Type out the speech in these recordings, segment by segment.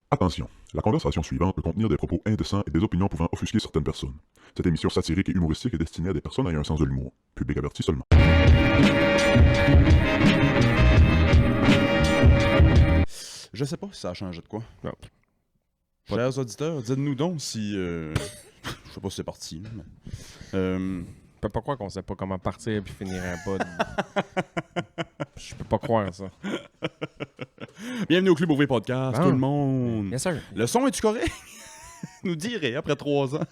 Attention, la conversation suivante peut contenir des propos indécents et des opinions pouvant offusquer certaines personnes. Cette émission satirique et humoristique est destinée à des personnes ayant un sens de l'humour. Public averti seulement. Je sais pas si ça a changé de quoi. Non. Chers auditeurs, dites-nous donc si... je sais pas si c'est parti, mais... Je peux pas croire qu'on sait pas comment partir puis finir un pod. Je peux pas croire ça. Bienvenue au Club Ouvrier Podcast, Bon. tout le monde. Bien sûr. Le son, est-tu correct? Nous dirait après 3 ans.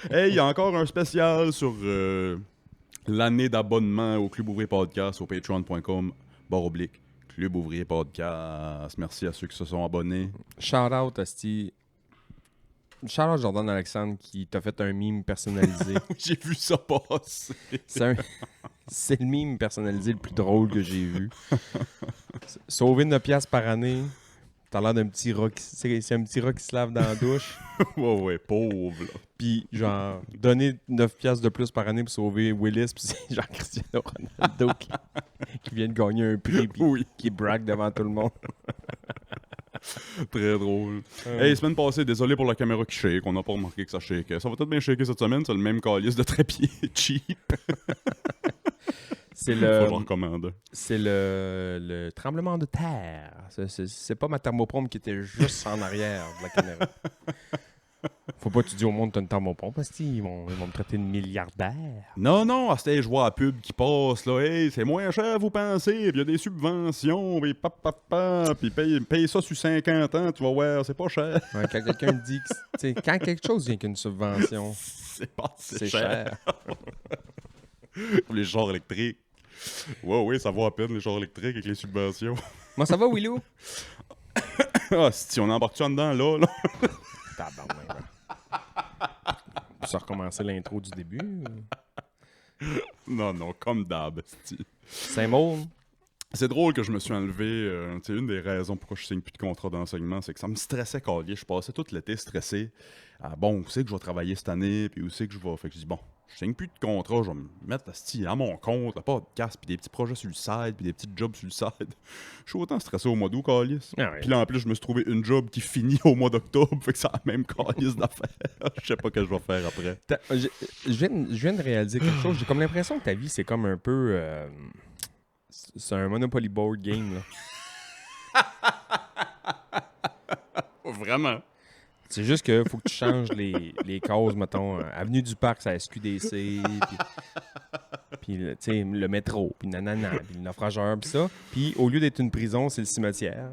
Hey, il y a encore un spécial sur l'année d'abonnement au Club Ouvrier Podcast au patreon.com/. Club Ouvrier Podcast. Merci à ceux qui se sont abonnés. Shout out Asti. Shout out Jordan Alexandre qui t'a fait un meme personnalisé. J'ai vu ça passer. C'est le meme personnalisé le plus drôle que j'ai vu. Sauver 9$ par année. T'as l'air d'un petit rat c'est un petit rat qui se lave dans la douche. Ouais, pauvre, là. Puis genre, donner 9$ de plus par année pour sauver Willis. Puis c'est genre Cristiano Ronaldo qui vient de gagner un prix. Puis Oui. qui braque devant tout le monde. Très drôle. Hey, semaine passée, désolé pour la caméra qui shake. On n'a pas remarqué que ça shake. Ça va peut-être bien shaker cette semaine. C'est le même calice de trépied cheap. C'est Faut que je recommande. C'est le tremblement de terre. C'est pas ma thermopompe qui était juste en arrière de la caméra. Faut pas que tu dis au monde que t'as une thermopompe parce qu'ils vont me traiter de milliardaire. Non, je vois la pub qui passe, là. Hey, c'est moins cher, vous pensez. Puis il y a des subventions. Puis puis paye ça sur 50 ans. Tu vas voir, c'est pas cher. Ouais, quand quelqu'un me dit que quand quelque chose vient qu'une subvention, C'est pas assez c'est cher. Pour les chars électriques. Ouais, oui, ça vaut à peine, les chars électriques avec les subventions. Moi, ça va, Willou? Ah, si on embarque-tu en dedans, là. Tabarnak, là. Puis ça recommencer l'intro du début. Non, comme d'hab, sti. Saint-Maud. C'est drôle que je me suis enlevé. C'est une des raisons pourquoi je signe plus de contrat d'enseignement, c'est que ça me stressait, calier. Je passais tout l'été stressé. Bon, où c'est que je vais travailler cette année, puis où c'est que je vais. Fait que je dis, bon, je signe plus de contrat, je vais me mettre à mon compte, le podcast, puis des petits projets sur le side, puis des petits jobs sur le side. Je suis autant stressé au mois d'août, calice. Ah ouais. Puis là, en plus, je me suis trouvé une job qui finit au mois d'octobre, fait que c'est la même calice d'affaires. Je sais pas ce que je vais faire après. Je viens de réaliser quelque chose. J'ai comme l'impression que ta vie, c'est comme un peu... c'est un Monopoly board game, là. Vraiment. C'est juste que faut que tu changes les causes, mettons. Avenue du Parc, c'est à SQDC, puis tu sais, le métro, puis nanana, puis le naufrageur, puis ça. Puis au lieu d'être une prison, c'est le cimetière.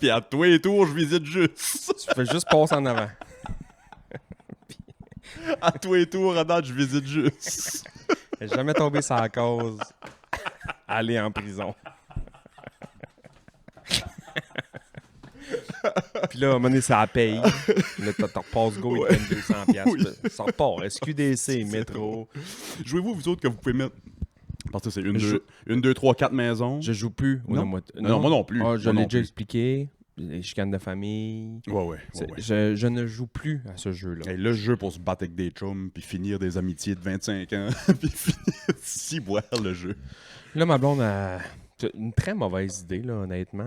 Puis à tous les tours, je visite juste. Tu fais juste passer en avant. À tous les tours, à date, je visite juste. J'ai jamais tombé sur la cause. Aller en prison. Puis là, à un moment donné, ça paye. Là, t'en repasses go, Ouais. il te donne 200$. Oui. Ça repart. SQDC, métro. Jouez-vous, vous autres, que vous pouvez mettre. Parce que c'est une, Je- deux, 2, 3, 4 maisons. Je joue plus. Non. Non, moi non plus. Ah, je Moi l'ai non déjà plus. expliqué. Les chicanes de famille. Ouais. Je ne joue plus à ce jeu-là. Hey, le jeu pour se battre avec des chums, puis finir des amitiés de 25 ans, puis finir si boire le jeu. Là, ma blonde a une très mauvaise idée, là, honnêtement.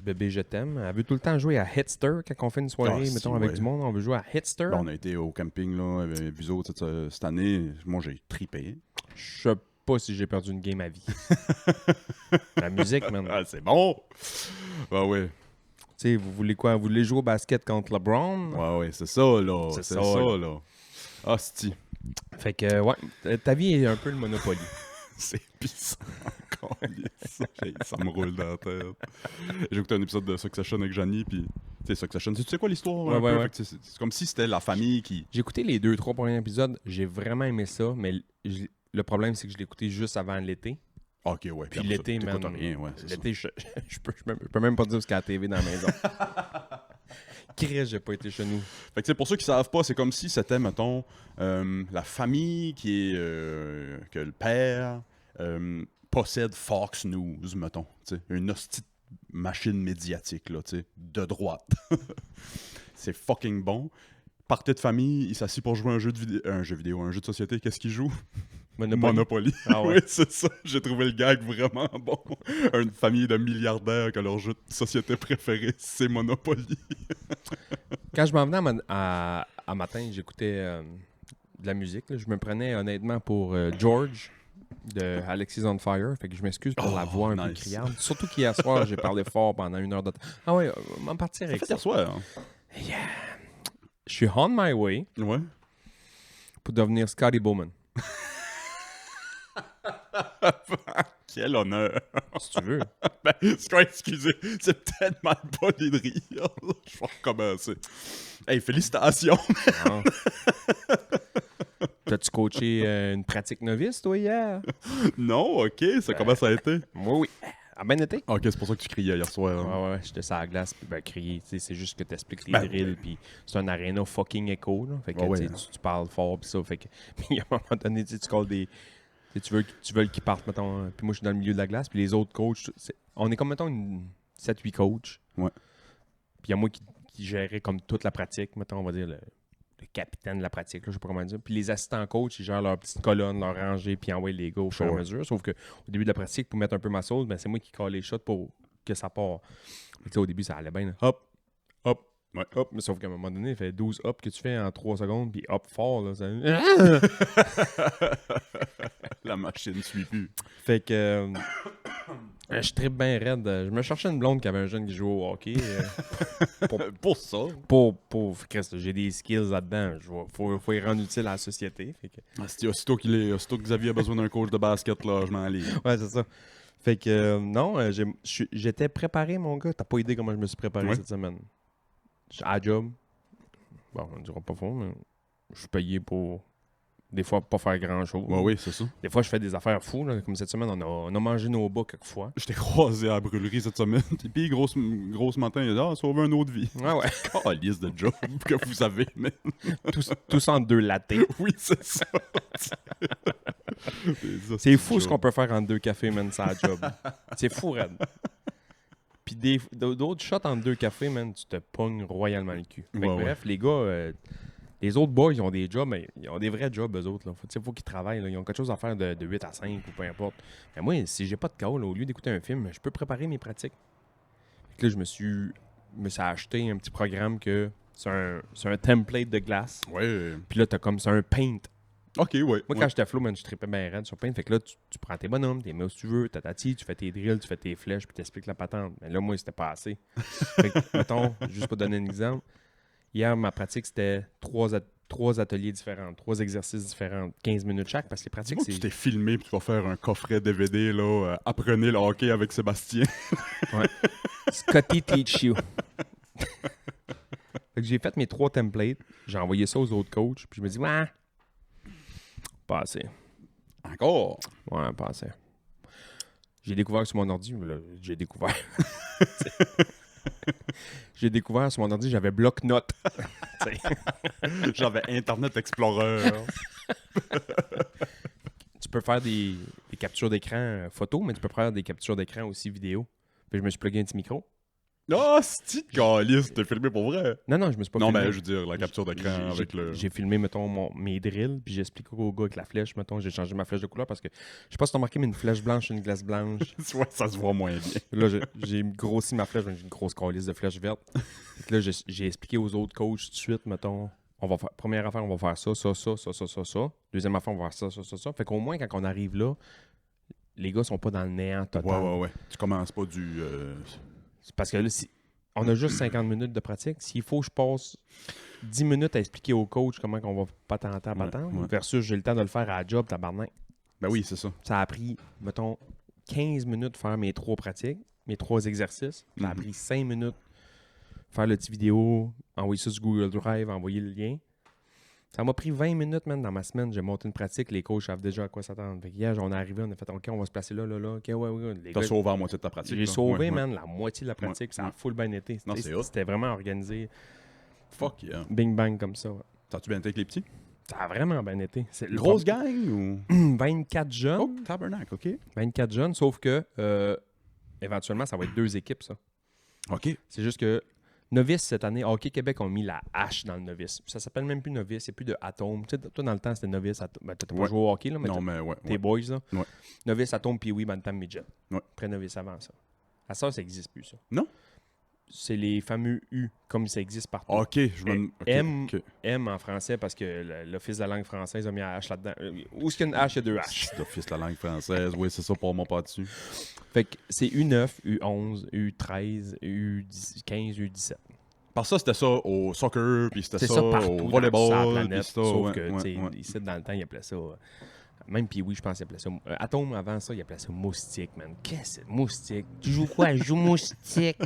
Bébé, je t'aime. Elle veut tout le temps jouer à Hitster quand on fait une soirée, Ah, mettons, si, avec ouais. du monde. On veut jouer à Hitster. Là, on a été au camping, là, avec vous autres, cette année. Moi, j'ai tripé. Je sais pas si j'ai perdu une game à vie. La musique, man. Ah, c'est bon! Ouais. Tu sais, vous voulez quoi? Vous voulez jouer au basket contre LeBron? Ouais, c'est ça, là. C'est C'est ça, ça, là. là. Hostie. Fait que, ouais, ta vie est un peu le Monopoly. C'est pissant. Ça me roule dans la tête. J'ai écouté un épisode de Succession avec Janie, puis tu sais, Succession, tu sais quoi l'histoire? Ouais, un peu? ouais. Fait que c'est comme si c'était la famille qui... J'ai écouté les 2-3 premiers épisodes. J'ai vraiment aimé ça, mais le problème, c'est que je l'ai écouté juste avant l'été. Ok, ouais. Puis après l'été, ça, man. t'écoutes rien, ouais, c'est ça. L'été, je peux même pas dire ce qu'il y a à la TV dans la maison. Chris, j'ai pas été chez nous. Fait que tu sais, pour ceux qui savent pas, c'est comme si c'était, mettons, la famille qui est... que le père possède Fox News, mettons. Tu sais, une hostie de machine médiatique, là, tu sais, de droite. C'est fucking bon. Partie de famille, il s'assit pour jouer un jeu de un jeu de société, qu'est-ce qu'il joue? Monopoly. Ah ouais. Oui, c'est ça. J'ai trouvé le gag vraiment bon. Une famille de milliardaires que leur jeu de société préféré, c'est Monopoly. Quand je m'en venais à matin, j'écoutais de la musique. Là. Je me prenais honnêtement pour George de Alexis on Fire. Fait que je m'excuse pour la voix un peu nice. criarde. Surtout qu'hier soir, j'ai parlé fort pendant 1 heure de temps. Ah ouais, m'en partir avec Ça ça. fait hier soir. Hein? Je suis on my way Ouais. pour devenir Scotty Bowman. Quel honneur. Si tu veux. Ben, excusez, c'est peut-être mal poli de rire. Je vais recommencer. Hey, félicitations. Non. T'as-tu coaché une pratique novice, toi, hier? Non, ok, ça comment ça a été? Moi, oui. A bien été. Ok, c'est pour ça que tu criais hier soir. Hein. Ouais, j'étais sur la glace, puis crier, tu sais, c'est juste que t'expliques les Ben, drills, puis c'est un aréna fucking écho, là. Fait que, Ouais, tu sais, ouais. tu parles fort, puis ça, fait que, puis à un moment donné, tu sais, tu calls des... Tu veux qu'ils partent, mettons, puis moi, je suis dans le milieu de la glace, puis les autres coachs, on est comme, mettons, 7-8 coachs. Ouais. Puis il y a moi qui gérait comme toute la pratique, mettons, on va dire, le capitaine de la pratique, là, je sais pas comment dire. Puis les assistants coachs, ils gèrent leur petite colonne, leur rangée, puis envoient les gars au fur et à mesure. Sauf qu'au début de la pratique, pour mettre un peu ma sauce, ben, c'est moi qui colle les shots pour que ça part. Fait que, au début, ça allait bien. Là. Hop, hop, Ouais. hop. Mais sauf qu'à un moment donné, il fait 12 hop que tu fais en 3 secondes, puis hop fort. Là, ça... La machine ne suit plus. Fait que je trippe bien raide. Je me cherchais une blonde qui avait un jeune qui jouait au hockey. Pour ça. Pour Christ, j'ai des skills là-dedans. Faut y rendre utile à la société. Fait que... Aussitôt que Xavier a besoin d'un coach de basket, là, je m'en lis. Ouais, c'est ça. Fait que non, j'étais préparé, mon gars. T'as pas idée comment je me suis préparé cette semaine. À la job. Bon, on ne dira pas faux, mais je suis payé pour des fois pas faire grand-chose. Ouais, oui, c'est ça. Des fois, je fais des affaires fous. Là, comme cette semaine, on a mangé nos bas quelques fois. Je t'ai croisé à la brûlerie cette semaine. Et puis, grosse matin, il a dit « Ah, sauver un autre vie. » Ouais, ouais. Calice de job que vous avez, mais... Tous en 2 lattés. Oui, c'est ça. C'est fou ce qu'on peut faire en 2 cafés, man, ça job. C'est fou, Red. Puis d'autres shots en 2 cafés, man, tu te pognes royalement le cul. Fait que Ouais, bref, les gars, les autres boys, ils ont des jobs, mais ils ont des vrais jobs, eux autres. Faut qu'ils travaillent. Là. Ils ont quelque chose à faire de 8 à 5 ou peu importe. Mais moi, si j'ai pas de call, au lieu d'écouter un film, je peux préparer mes pratiques. Fait que là, je me suis acheté un petit programme que c'est un template de glace. Ouais. Puis là, t'as comme c'est un paint. Ok, ouais. Moi, quand j'étais flow, man, je trippais bien raide sur Paint. Fait que là, tu prends tes bonhommes, tes mets où tu veux, tatati, tu fais tes drills, tu fais tes flèches, puis t'expliques la patente. Mais là, moi, c'était pas assez. Fait que, mettons, juste pour donner un exemple, hier, ma pratique, c'était 3 ateliers différents, 3 exercices différents, 15 minutes chaque, parce que les pratiques, Tu t'es filmé puis tu vas faire un coffret DVD, là, apprenez le hockey avec Sébastien. Ouais. Scotty teach you. Fait que j'ai fait mes 3 templates, j'ai envoyé ça aux autres coachs, puis je me dis, ouais, pas assez. Encore? Ouais, pas assez. J'ai découvert sur mon ordi, j'ai découvert sur mon ordi, j'avais bloc-notes. J'avais Internet Explorer. Tu peux faire des captures d'écran photo, mais tu peux faire des captures d'écran aussi vidéo. Puis je me suis plugué un petit micro. Ah, c'est calice, t'es filmé pour vrai? Non, je me suis pas Non, filmé. mais je veux dire, la capture d'écran avec le... J'ai filmé, mettons, mes drills, puis j'explique au gars avec la flèche, mettons, j'ai changé ma flèche de couleur parce que, je sais pas si t'as remarqué, mais une flèche blanche, une glace blanche. Ouais, ça se voit moins bien. Là, j'ai grossi ma flèche, j'ai une grosse calice de flèche verte. Fait que là, j'ai expliqué aux autres coachs tout de suite, mettons, première affaire, on va faire ça. Deuxième affaire, on va faire ça. Fait qu'au moins, quand on arrive là, les gars sont pas dans le néant total. Ouais. Tu commences pas du... C'est parce que là, on a juste 50 minutes de pratique. S'il faut que je passe 10 minutes à expliquer au coach comment on va patenter à patente, versus j'ai le temps de le faire à la job, tabarnak. Ben oui, c'est ça. Ça a pris, mettons, 15 minutes de faire mes 3 pratiques, mes 3 exercices. Ça a pris 5 minutes faire le petit vidéo, envoyer ça sur Google Drive, envoyer le lien. Ça m'a pris 20 minutes, man, dans ma semaine. J'ai monté une pratique. Les coachs savent déjà à quoi s'attendre. Fait que hier, on est arrivé, on a fait OK, on va se placer là. OK, ouais. T'as sauvé la moitié de ta pratique. J'ai là. sauvé, Ouais. man, la moitié de la pratique. Ça a full bien été. Non, c'est hot. C'était vraiment organisé. Fuck yeah. Bing bang comme ça. Ouais. T'as-tu bien été avec les petits? Ça a vraiment bien été. C'est le Grosse gang ou... 24 jeunes. Oh, tabernacle, OK. 24 jeunes, sauf que éventuellement, ça va être 2 équipes, ça. OK. C'est juste que Novice, cette année, Hockey Québec ont mis la hache dans le novice. Ça s'appelle même plus novice, c'est plus de atome. Tu sais, toi, dans le temps, c'était novice. Ben, t'as pas Ouais. joué au hockey, là, mais Non, mais ouais. tes boys, là. Ouais. Novice, atome, puis oui, bantam, midget. Ouais. Après novice avant ça. À ça n'existe plus, ça. Non? C'est les fameux U, comme ça existe partout. OK, je me... OK, M, OK. M en français, parce que l'Office de la langue française a mis la hache là-dedans. Où est-ce qu'il y a une hache, il y a deux haches. C'est d'office la langue française. Oui, c'est ça, pour mon pas dessus. Fait que c'est U9, U11, U13, U15, U17. Par ça, c'était ça au soccer, puis c'était C'est ça, ça partout au sur la volleyball, planète, puis ça, sauf ouais, que, ouais, tu sais, ouais. ici, dans le temps, ils appelaient ça... même puis oui, je pense qu'ils appelaient ça... Atome, avant ça, ils appelaient ça moustique, man. Qu'est-ce que c'est, moustique? Tu joues quoi? Je joue moustique.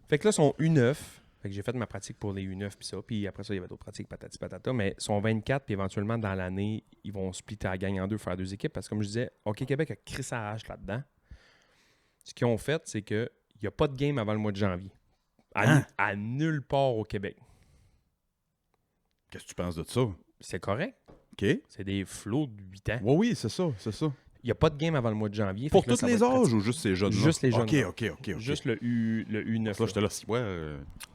Fait que là, son U9... Fait que j'ai fait ma pratique pour les U9 puis ça. Puis après ça, il y avait d'autres pratiques, patati patata. Mais sont 24, puis éventuellement, dans l'année, ils vont splitter la gang en deux, faire deux équipes. Parce que comme je disais, Hockey Québec a crissé sa hache là-dedans. Ce qu'ils ont fait, c'est qu'il n'y a pas de game avant le mois de janvier. À nulle part au Québec. Qu'est-ce que tu penses de ça? C'est correct. OK. C'est des flots de 8 ans. Oui, oui, c'est ça, c'est ça. Il n'y a pas de game avant le mois de janvier. Pour fait que là, tous ça va les être pratique. âges ou juste ces jeunes-là? Juste les jeunes. OK. Juste le U9. Là, j'étais là, si, ouais,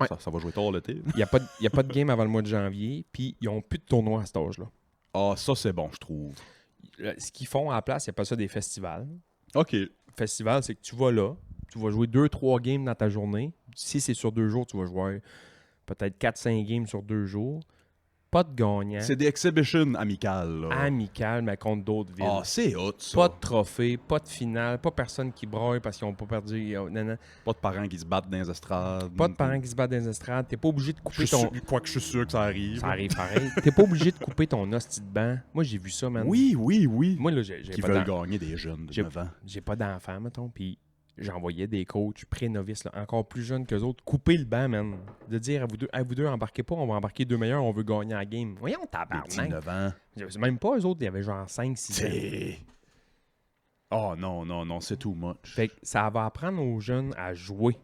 Ouais. Ça va jouer tard l'été. Il n'y a pas de game avant le mois de janvier. Puis ils n'ont plus de tournoi à cet âge-là. Ah, ça, c'est bon, je trouve. Ce qu'ils font à la place, il n'y a pas ça des festivals. OK. Festival, c'est que tu vas là, tu vas jouer 2-3 games dans ta journée. Si c'est sur 2 jours, tu vas jouer peut-être 4-5 games sur 2 jours. Pas de gagnant. C'est des exhibitions amicales, là. Amical, mais contre d'autres villes. Ah, c'est hot, ça. Pas de trophée, pas de finale, pas personne qui broye parce qu'ils n'ont pas perdu. Pas de parents qui se battent dans les estrades. Pas de parents qui se battent dans les estrades. T'es pas obligé de couper ton... Quoique je suis sûr que ça arrive. Ça arrive pareil. T'es pas obligé de couper ton hostie de banc. Moi, j'ai vu ça, man. Oui. Moi, là, j'ai Qui pas veulent d'en- gagner des jeunes de J'ai- 9 ans. j'ai pas d'enfants, mettons, puis j'envoyais des coachs pré-novices, là, encore plus jeunes qu'eux autres, couper le banc, man. De dire à vous deux, embarquez pas, on va embarquer 2 meilleurs, on veut gagner la game. Voyons, Des petits tabarnak. 9 ans. C'est même pas eux autres, il y avait genre 5-6 ans. C'est... Oh non, c'est too much. Fait que ça va apprendre aux jeunes à jouer.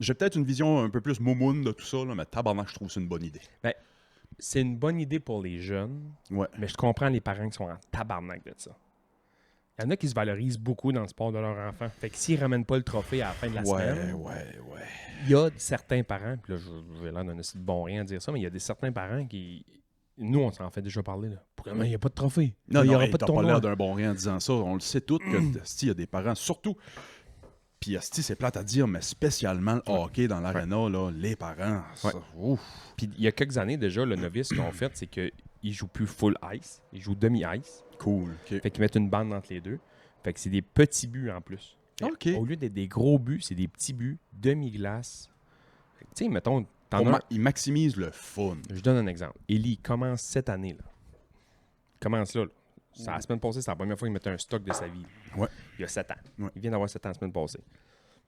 J'ai peut-être une vision un peu plus moumoune de tout ça, là, mais tabarnak, je trouve que c'est une bonne idée. C'est une bonne idée pour les jeunes, Ouais. mais je comprends les parents qui sont en tabarnak de ça. Il y en a qui se valorisent beaucoup dans le sport de leur enfant. Fait que s'ils ramènent pas le trophée à la fin de la semaine, Ouais. il y a certains parents, puis là, je vais l'air d'un assez de bon rien à dire ça, mais il y a certains parents qui... Nous, on s'en fait déjà parler. Là. Pourquoi il n'y a pas de trophée? Non, il n'y aura hey, pas de t'as pas tournoi. l'air d'un bon rien en disant ça. On le sait tous que asti, il y a des parents, surtout... Puis asti, c'est plate à dire, mais spécialement le hockey dans l'aréna, là, les parents, ça, ouf. Puis il y a quelques années déjà, le novice qu'ils ont fait, c'est qu'ils jouent plus full ice, ils jouent demi-ice. Cool. OK. Fait qu'ils mettent une bande entre les deux. Fait que c'est des petits buts en plus. Fait que OK. Au lieu d'être des gros buts, c'est des petits buts, demi-glace. Fait que, tu sais, mettons, t'en as... Ils maximisent le fun. Je donne un exemple. Eli commence cette année. Là. Il commence là. C'est la semaine passée, c'est la première fois qu'il mettait un stock de sa vie. Ouais. Il y a 7 ans. Ouais. Il vient d'avoir 7 ans la semaine passée.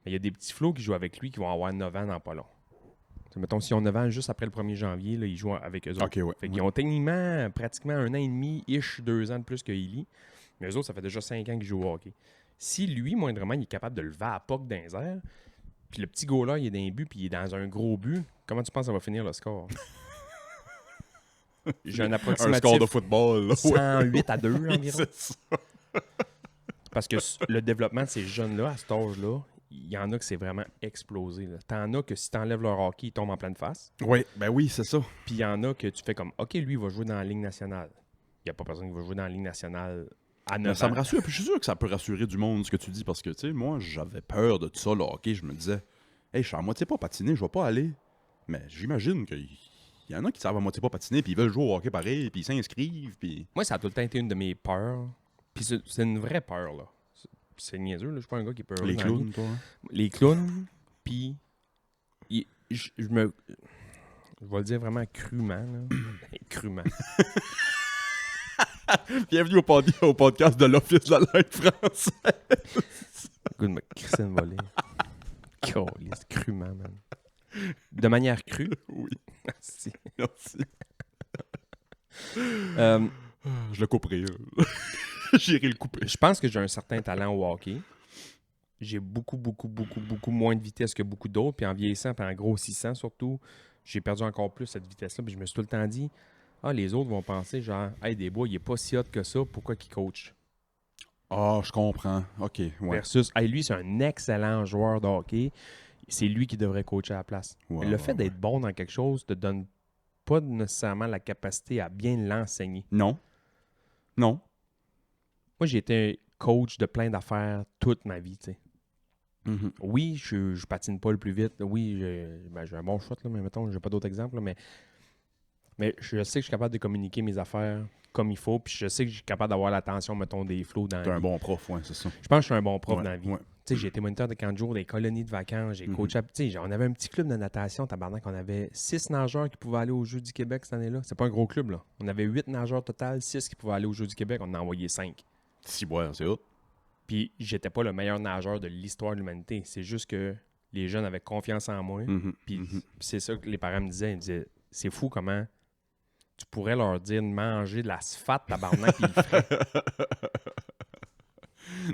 Mais il y a des petits flots qui jouent avec lui qui vont avoir 9 ans dans pas long. T'sais, mettons, si on 9 ans juste après le 1er janvier, là, ils jouent avec eux autres. OK, ouais. Fait qu'ils ont techniquement pratiquement 1 an et demi, 2 ans de plus que Eli. Mais eux autres, ça fait déjà 5 ans qu'ils jouent au hockey. Si lui, moindrement, il est capable de lever à POC dans les airs, puis le petit gars-là, il est dans un but, puis il est dans un gros but, comment tu penses que ça va finir le score? J'ai un Un approximatif score de football, là. 108 à 2 environ. C'est ça. Parce que le développement de ces jeunes-là, à cet âge-là, il y en a que c'est vraiment explosé. Là. T'en as que si t'enlèves leur hockey, ils tombent en pleine face. Oui, ben oui, c'est ça. Puis il y en a que tu fais comme, OK, lui, il va jouer dans la Ligue nationale. Il n'y a pas personne qui va jouer dans la Ligue nationale à 9 Mais ça ans. me rassure. Puis je suis sûr que ça peut rassurer du monde, ce que tu dis, parce que, tu sais, moi, j'avais peur de tout ça, le hockey. Je me disais, hey, je suis à moitié pas patiné, je vais pas aller. Mais j'imagine qu'il y en a qui savent à moitié pas patiner, puis ils veulent jouer au hockey pareil, puis ils s'inscrivent, puis... Moi, ça a tout le temps été une de mes peurs. Puis c'est une vraie peur, là. C'est niaiseux, là. Je suis pas un gars qui peut... Les clowns, toi, hein? Les clowns, puis... Je vais le dire vraiment crûment, là. Crûment. Bienvenue au podcast de l'Office de la langue française. Écoute, me crisser une volée. Caliste, crûment, man. De manière crue. Oui, Si. merci. Euh, Je le couperai. J'irai le couper. je pense que j'ai un certain talent au hockey. J'ai beaucoup moins de vitesse que beaucoup d'autres. Puis en vieillissant, puis en grossissant surtout, j'ai perdu encore plus cette vitesse-là. Puis je me suis tout le temps dit, les autres vont penser genre, hey, Desbois, il est pas si hot que ça, pourquoi qu'il coach? Ah, je comprends. OK, ouais. Versus, hey, lui, c'est un excellent joueur de hockey. c'est lui qui devrait coacher à la place. Ouais, Le ouais, fait d'être bon dans quelque chose ne te donne pas nécessairement la capacité à bien l'enseigner. Non. Non. Moi, j'ai été coach de plein d'affaires toute ma vie, tu sais. Mhm. Oui, je patine pas le plus vite. Oui, j'ai un bon shot, là, mais mettons, j'ai pas d'autres exemples. Là, mais je sais que je suis capable de communiquer mes affaires comme il faut. Puis je sais que je suis capable d'avoir l'attention, mettons, des flots dans T'es la un vie. bon prof, ouais, c'est ça. Je pense que je suis un bon prof Ouais, dans la vie. ouais. Tu sais, j'ai été moniteur de camp de jour, des colonies de vacances, j'ai coaché. Tu sais, on avait un petit club de natation, tabarnak. On avait 6 nageurs qui pouvaient aller aux Jeux du Québec cette année-là. C'est pas un gros club, là. On avait 8 nageurs total, 6 qui pouvaient aller aux Jeux du Québec. On en a envoyé 5. Si, ouais, c'est hot. Puis j'étais pas le meilleur nageur de l'histoire de l'humanité. C'est juste que les jeunes avaient confiance en moi. Puis c'est ça que les parents me disaient. Ils me disaient, c'est fou comment tu pourrais leur dire de manger de l'asphalte, tabarnak, puis ils le feraient.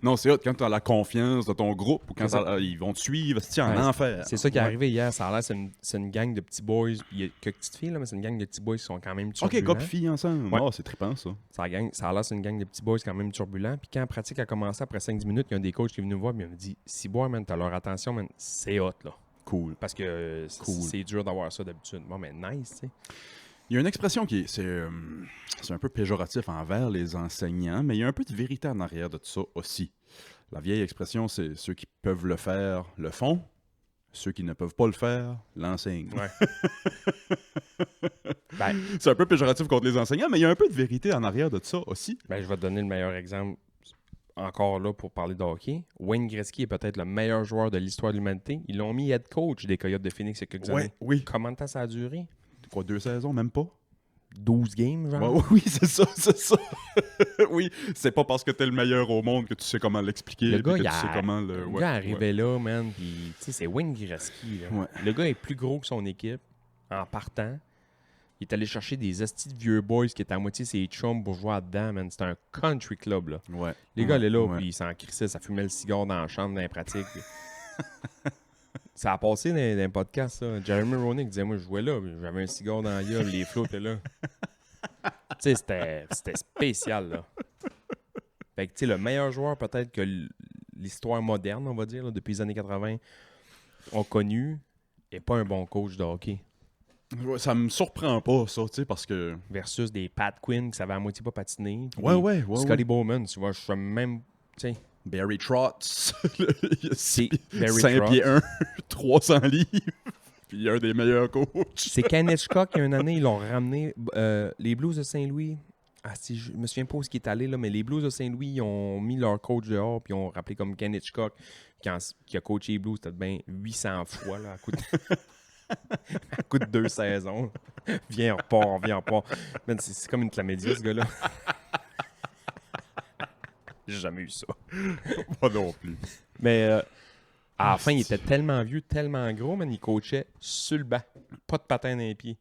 Non, c'est hot quand tu as la confiance de ton groupe ou quand C'est ça. ils vont te suivre, c'est en Ouais, enfer. C'est ça qui est Ouais. arrivé hier. Ça a l'air, c'est une gang de petits boys. Il y a quelques petites filles, là, mais c'est une gang de petits boys qui sont quand même turbulents. Ok, gars pis filles ensemble. Ouais. Oh, c'est trippant, ça. Ça a l'air, c'est une gang de petits boys quand même turbulents. Puis quand la pratique a commencé, après 5-10 minutes, il y a un des coachs qui est venu nous voir et il me dit, si bois, man, t'as leur attention, man, c'est hot, là. Cool. Parce que Cool. c'est dur d'avoir ça d'habitude. Bon, mais nice, tu sais. Il y a une expression qui est. C'est un peu péjoratif envers les enseignants, mais il y a un peu de vérité en arrière de tout ça aussi. La vieille expression, c'est ceux qui peuvent le faire le font, ceux qui ne peuvent pas le faire l'enseignent. Ouais. Ben, C'est un peu péjoratif contre les enseignants, mais il y a un peu de vérité en arrière de tout ça aussi. je vais te donner le meilleur exemple encore là pour parler de hockey. Wayne Gretzky est peut-être le meilleur joueur de l'histoire de l'humanité. Ils l'ont mis head coach des Coyotes de Phoenix il y a quelques années. Oui. Comment de temps ça a duré? Quoi, 2 saisons, même pas? 12 games, genre? Ouais, oui, c'est ça, c'est ça. Oui, c'est pas parce que t'es le meilleur au monde que tu sais comment l'expliquer. Le gars, puis que il tu sais comment le. Le ouais, gars arrivait là, man, puis tu sais, c'est Wayne Gretzky. Là. Ouais. Le gars est plus gros que son équipe en partant. Il est allé chercher des hosties de vieux boys qui étaient à moitié ses chums pour jouer dedans, man. C'était un country club, là. Ouais. Les gars allaient là, ouais. puis ils s'en crissaient, ça fumait le cigare dans la chambre, dans les pratiques. Ça a passé dans un podcast, ça. Jeremy Roenick disait, moi, je jouais là, puis j'avais un cigare dans la gueule, les flots étaient là. Tu sais, c'était spécial, là. Fait que, tu sais, le meilleur joueur, peut-être que l'histoire moderne, on va dire, là, depuis les années 80, ont connu, n'est pas un bon coach de hockey. Ouais, ça me surprend pas, ça, tu sais, parce que. Versus des Pat Quinn qui savaient à moitié pas patiner. puis Ouais. Scotty Bowman, tu vois, je suis même, tu sais, Barry Trotz. Il a c'est Barry 5 Trotz. pieds 1, 300 livres. Puis il est un des meilleurs coachs. C'est Ken Hitchcock, il y a une année, ils l'ont ramené. Les Blues de Saint-Louis, si je me souviens pas où ce qui est allé, là, mais les Blues de Saint-Louis, ils ont mis leur coach dehors, puis ils ont rappelé comme Ken Hitchcock, qui a coaché les Blues peut-être bien 800 fois, là, à coup de 2 saisons. Viens, on repart. Man, c'est comme une chlamydia, ce gars-là. J'ai jamais eu ça. Pas non plus. Mais à la fin, il était tellement vieux, tellement gros, man, il coachait sur le banc. Pas de patin dans les pieds.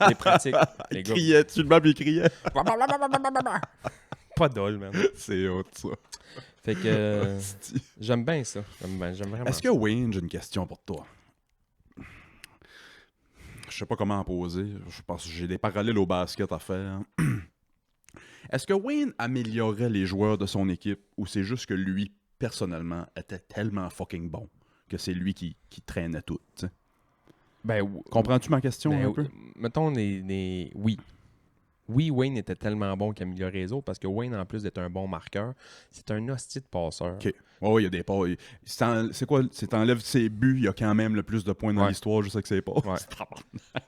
Les pratiques. Les Il gars. criait, tu le mets, il criait. Pas d'ol, man. C'est hot, ça. Fait que j'aime bien ça. J'aime vraiment. Est-ce que Wayne, j'ai une question pour toi? Je sais pas comment en poser. Je pense que j'ai des parallèles au basket à faire. Est-ce que Wayne améliorait les joueurs de son équipe ou c'est juste que lui, personnellement, était tellement fucking bon que c'est lui qui traînait tout, tu sais? Comprends-tu ma question un peu? Mettons, oui. Oui, Wayne était tellement bon qu'il améliorait les autres parce que Wayne, en plus d'être un bon marqueur, c'est un hostie de passeur. OK. Ouais, il y a des pas. C'est quoi? Si t'enlèves ses buts, il y a quand même le plus de points dans Ouais. l'histoire, je sais que c'est pas. Ouais.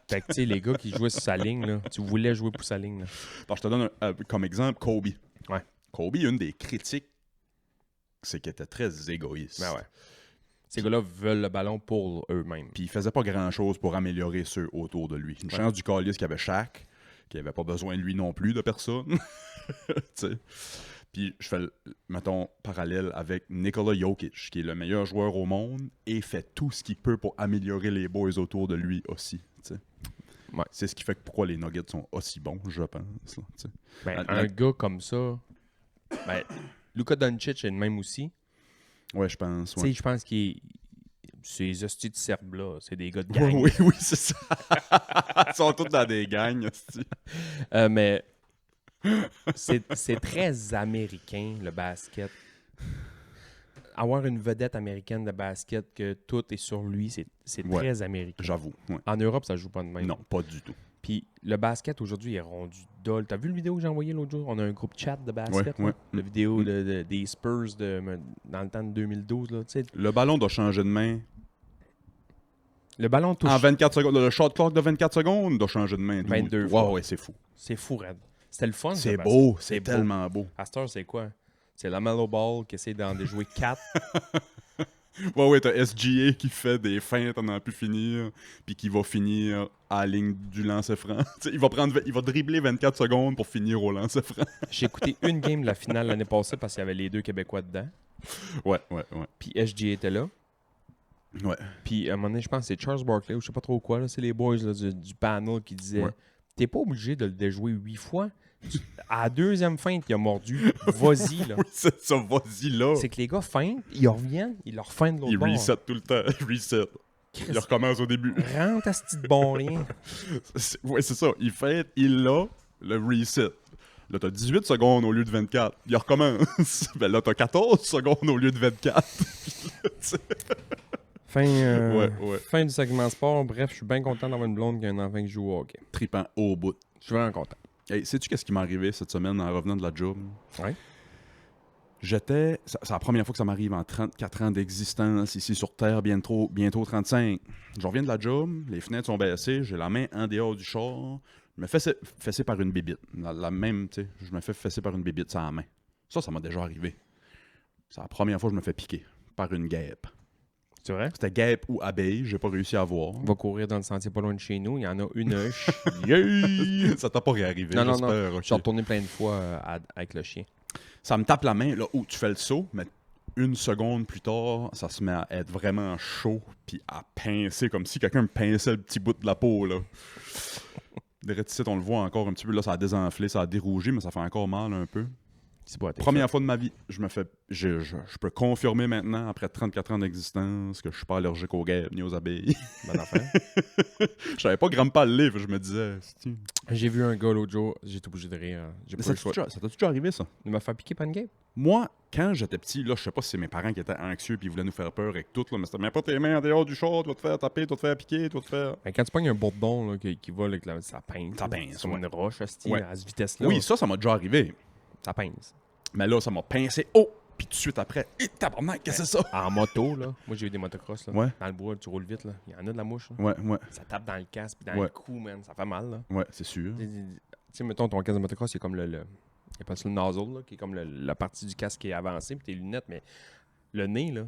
Fait que, tu sais, les gars qui jouaient sur sa ligne, là, tu voulais jouer pour sa ligne. Là. Alors, je te donne comme exemple Kobe. Ouais. Kobe, une des critiques, c'est qu'il était très égoïste. Ben ouais. Ces gars-là veulent le ballon pour eux-mêmes. Puis il faisait pas grand-chose pour améliorer ceux autour de lui. Une chance du calice qu'il y avait Shaq, qui avait pas besoin de lui non plus, de personne. Tu sais. Puis je fais, mettons, parallèle avec Nikola Jokic, qui est le meilleur joueur au monde et fait tout ce qu'il peut pour améliorer les boys autour de lui aussi. Tu sais. Ouais. C'est ce qui fait que pourquoi les Nuggets sont aussi bons, je pense. Là, tu sais. Ben, un gars comme ça, Luka Doncic est le même aussi. Ouais, je pense. Tu Ouais. sais, je pense qu'il ces hosties de Serbes-là, c'est des gars de gang. Oui, c'est ça. Ils sont tous dans des gangs. hostie. Mais c'est très américain, le basket. avoir une vedette américaine de basket que tout est sur lui, c'est Ouais. très américain. J'avoue. Ouais. En Europe, ça joue pas de même. Non, pas du tout. Puis le basket aujourd'hui est rendu dol. T'as vu le vidéo que j'ai envoyé l'autre jour? On a un groupe chat de basket. Ouais, là. ouais. La vidéo des Spurs dans le temps de 2012. Là, tu sais. Le ballon doit changer de main. Le ballon touche. En 24 secondes. Le shot clock de 24 secondes doit changer de main. 22 Ouais, fois. ouais, c'est fou. C'est fou, Red. C'était le fun. C'est ce beau. basket. C'est tellement beau. À cette heure, c'est quoi? C'est la Mellow Ball qui essaie d'en déjouer 4. Ouais, ouais, t'as SGA qui fait des feintes à n'en plus finir, puis qui va finir à la ligne du lancer franc. T'sais, il va dribbler 24 secondes pour finir au lancer franc. J'ai écouté une game de la finale l'année passée parce qu'il y avait les 2 Québécois dedans. Ouais. Puis SGA était là. Ouais. Puis à un moment donné, je pense que c'est Charles Barkley ou je sais pas trop quoi. Là, c'est les boys là, du panel qui disaient Ouais. T'es pas obligé de le déjouer 8 fois. À la deuxième feinte, il a mordu. Vas-y, là. Oui, c'est ça, vas-y là. C'est que les gars feintent, ils reviennent, ils leur feintent de l'autre Il bord. reset tout le temps. Reset. Il recommence au début. Rentre à ce petit bon rien. Ouais, c'est ça. Il fait, il l'a, le reset. Là, t'as 18 secondes au lieu de 24. Il recommence. Ben là, t'as 14 secondes au lieu de 24. Fin du segment sport. Bref, je suis bien content d'avoir une blonde qui a un enfant qui joue au hockey. Tripant au bout. Je suis vraiment content. Hey, sais-tu qu'est-ce qui m'est arrivé cette semaine en revenant de la job? Ouais. C'est la première fois que ça m'arrive en 34 ans d'existence ici sur Terre, bientôt 35. Je reviens de la job, les fenêtres sont baissées, j'ai la main en dehors du char, je me fais fesser par une bébite. La même, tu sais, je me fais fesser par une bébite sur la main. Ça m'a déjà arrivé. C'est la première fois que je me fais piquer par une guêpe. C'est vrai? C'était guêpe ou abeille, j'ai pas réussi à voir. On va courir dans le sentier pas loin de chez nous. Il y en a une. Ça t'a pas réarrivé, Non, j'espère. Je ok. suis retourné plein de fois avec le chien. Ça me tape la main, là où tu fais le saut, mais une seconde plus tard, ça se met à être vraiment chaud, puis à pincer, comme si quelqu'un me pinçait le petit bout de la peau, là. Direct ici, on le voit encore un petit peu, là, ça a désenflé, ça a dérougé, mais ça fait encore mal un peu. C'est pas Première fois de ma vie, je peux confirmer maintenant, après 34 ans d'existence, que je suis pas allergique aux guêpes ni aux abeilles. Bonne affaire. Je savais pas Grandpa le livre, je me disais. c'est-tu- J'ai vu un gars l'autre jour, j'étais obligé de rire. J'ai Mais pas eu le choix. ça t'a-tu déjà arrivé, ça? Il m'a fait piquer par une guêpe. Moi, quand j'étais petit, là, je sais pas si c'est mes parents qui étaient anxieux puis ils voulaient nous faire peur avec tout, là, mais c'était même pas tes mains en dehors du char, tu vas te faire taper, tu vas te faire piquer, tu vas te faire. Ben, quand tu pognes un bourdon là, qui vole avec ça pince. Ça là. pince, C'est comme ouais. une roche, hostie, Ouais. à cette vitesse-là. Oui, ça m'a déjà arrivé. Ça pince. Mais là, ça m'a pincé. Oh! Puis tout de suite après, tabarnak, qu'est-ce que c'est ça? En moto, là. Moi, j'ai eu des motocross, là. Ouais. Dans le bois, tu roules vite, là. Il y en a de la mouche, là. Ouais, Ça tape dans le casque, puis dans Ouais. le cou, man. Ça fait mal, là. ouais, c'est sûr. Tu sais, mettons, ton casque de motocross, c'est comme il appelle ça le nozzle, là, qui est comme la partie du casque qui est avancée, puis tes lunettes, mais le nez, là.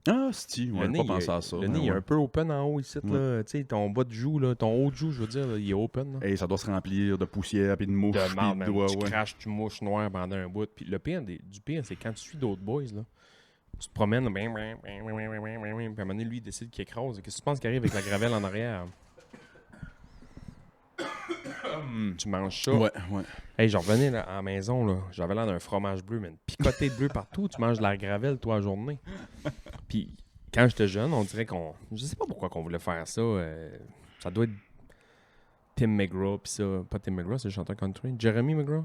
Ah, si, Le on nez, n'a pas pensé à ça. le mais nez, il est ouais. un peu open en haut ici, là. Tu sais, ton bas de joue, là, ton haut de joue, je veux dire, là, il est open, là. Hey, ça doit se remplir de poussière puis de mouches. De marde, puis man. de Tu ouais. craches, tu mouches noir pendant un bout. Puis le pire du pire, c'est quand tu suis d'autres boys, là. Tu te promènes, là, puis à un moment donné, lui, il décide qu'il écrase. Qu'est-ce que tu penses qui arrive avec la gravelle en arrière? Tu manges ça. Ouais. Hey, je revenais là, à la maison, là. J'avais l'air d'un fromage bleu, man. Picoté de bleu partout. Tu manges de la gravelle, toi, la journée. Puis quand j'étais jeune, on dirait qu'on... Je sais pas pourquoi qu'on voulait faire ça. Ça doit être Tim McGraw, puis ça... Pas Tim McGraw, c'est le chanteur country. Jeremy McGraw.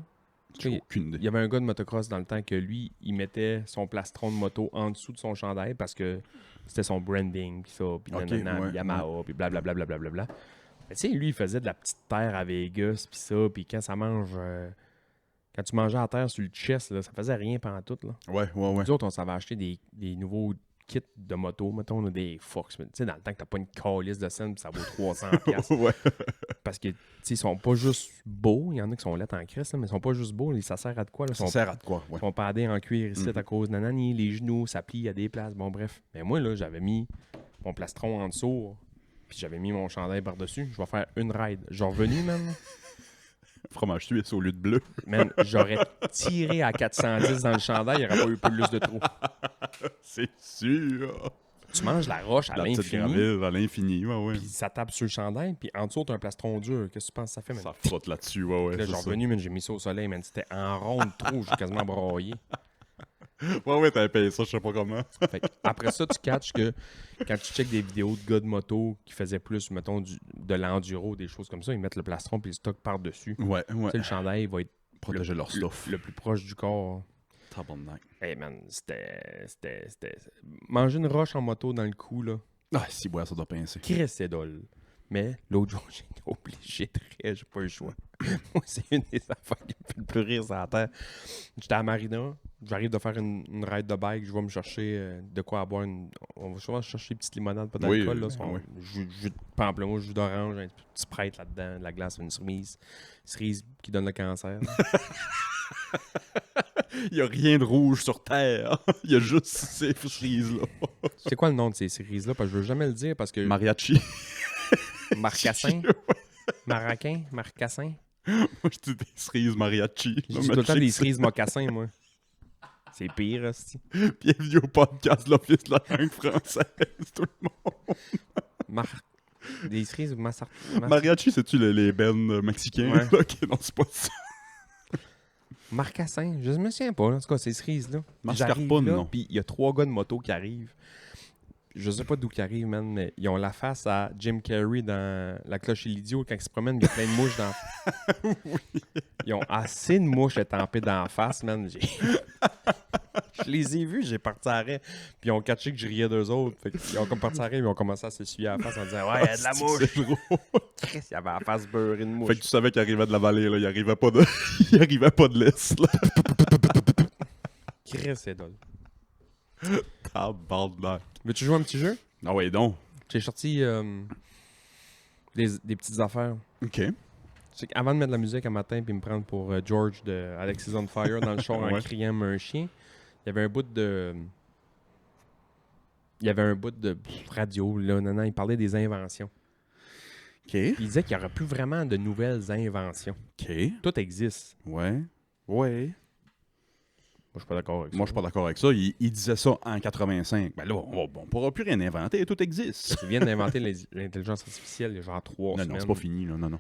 J'ai aucune Il idée. y avait un gars de motocross dans le temps que lui, il mettait son plastron de moto en dessous de son chandail parce que c'était son branding, puis ça, puis Ok, nanana, ouais, puis Yamaha, puis blablabla. Mais tu sais, lui, il faisait de la petite terre à Vegas, puis ça, puis quand ça mange... quand tu mangeais à terre sur le chest, là, ça faisait rien pantoute, là. Ouais. Nous autres, on s'avait acheté des nouveaux kits de moto, mettons, là, des Fox. Tu sais, dans le temps que t'as pas une calice de scène, puis ça vaut 300 $. Ouais. Parce que, tu sais, ils sont pas juste beaux. Il y en a qui sont lettres en crise, là, mais ils sont pas juste beaux. Ça sert à de quoi, là? Ça sert à de quoi? Ouais. Ils sont padés en cuir ici à cause nanani, les genoux, ça plie à des places. Bon, bref. Mais moi, là, j'avais mis mon plastron en dessous, puis j'avais mis mon chandail par-dessus. Je vais faire une ride. Je suis revenu, man. Fromage suisse au lieu de bleu. Man, j'aurais tiré à 410 dans le chandail, il n'y aurait pas eu plus de trous. C'est sûr. Tu manges la roche à La petite l'infini, graville à l'infini, ouais. puis ça tape sur le chandail, puis en dessous, t'as un plastron dur. Qu'est-ce que tu penses que ça fait, man? Ça frotte là-dessus, ouais. Là, c'est je suis ça. revenu, man, j'ai mis ça au soleil, man. C'était en ronde trop, j'ai quasiment broyé. Ouais, t'avais payé ça, je sais pas comment. Fait que après ça, tu catches que quand tu checkes des vidéos de gars de moto qui faisaient plus, mettons, de l'enduro, des choses comme ça, ils mettent le plastron puis le stock par-dessus. Ouais. Tu sais, le chandail va être Protéger leur stuff. le plus proche du corps. Tabarnak. Hey man, c'était... Manger une roche en moto dans le cou, là. Ah, si, ouais, ça doit pincer. Chris, c'est dole. Mais l'autre jour, j'ai été obligé de rire, j'ai pas eu le choix. Moi, c'est une des affaires qui me fait le plus rire sur la terre. J'étais à Marina, j'arrive de faire une ride de bike, je vais me chercher de quoi à boire. On va souvent chercher une petite limonade, pas d'alcool. Là, oui. Jus de pamplemousse, jus d'orange, un petit Sprite là-dedans, de la glace, une cerise qui donne le cancer. Il y a rien de rouge sur Terre. Il y a juste ces cerises-là. C'est quoi le nom de ces cerises-là? Parce que je veux jamais le dire parce que... Mariachi. Marcassin? Maracin? Marcassin? Moi, je dis des cerises mariachi. J'ai tout le temps des cerises mocassins, moi. C'est pire, hostie. Bienvenue au podcast de l'Office de la langue française, tout le monde. Des cerises Mariachi, c'est-tu les bennes mexicains? Ouais. Là, ok, non, c'est pas ça. Marcassin, je me souviens pas, là. En tout cas, ces cerises-là. Mascarpone, non. Puis il y a 3 gars de moto qui arrivent. Je sais pas d'où ils arrivent, man, mais ils ont la face à Jim Carrey dans La Cloche et l'Idiot quand il se promène, il y a plein de mouches dans... Oui. Ils ont assez de mouches étampées dans la face, man. Je les ai vus, j'ai parti à arrêt. Puis ils ont catché que je riais d'eux autres. Fait ils ont comme parti à arrêt, ils ont commencé à s'essuyer à la face en disant « Ouais, il y a de la mouche! » C'est drôle. Chris, il y avait la face beurrée de mouche. Fait que tu savais qu'il arrivait de la vallée, là. Il arrivait pas de, il arrivait pas de l'Est, là. Chris, c'est drôle. Tabarnak. Veux-tu jouer un petit jeu? Ah ouais, donc. J'ai sorti des petites affaires. OK. C'est qu'avant de mettre de la musique un matin puis me prendre pour George de Alexis on Fire dans le char en Ouais. criant un chien, il y avait un bout de... Il y avait un bout de radio, là. Non, il parlait des inventions. OK. Puis il disait qu'il n'y aurait plus vraiment de nouvelles inventions. OK. Tout existe. Ouais. Ouais. Moi, je suis pas d'accord avec ça. Moi, je suis pas d'accord avec ça. Il disait ça en 85. Ben là, on pourra plus rien inventer. Tout existe. Ils viennent d'inventer l'intelligence artificielle il y a genre 3 Non, semaines. non, c'est pas fini, là. Non, non.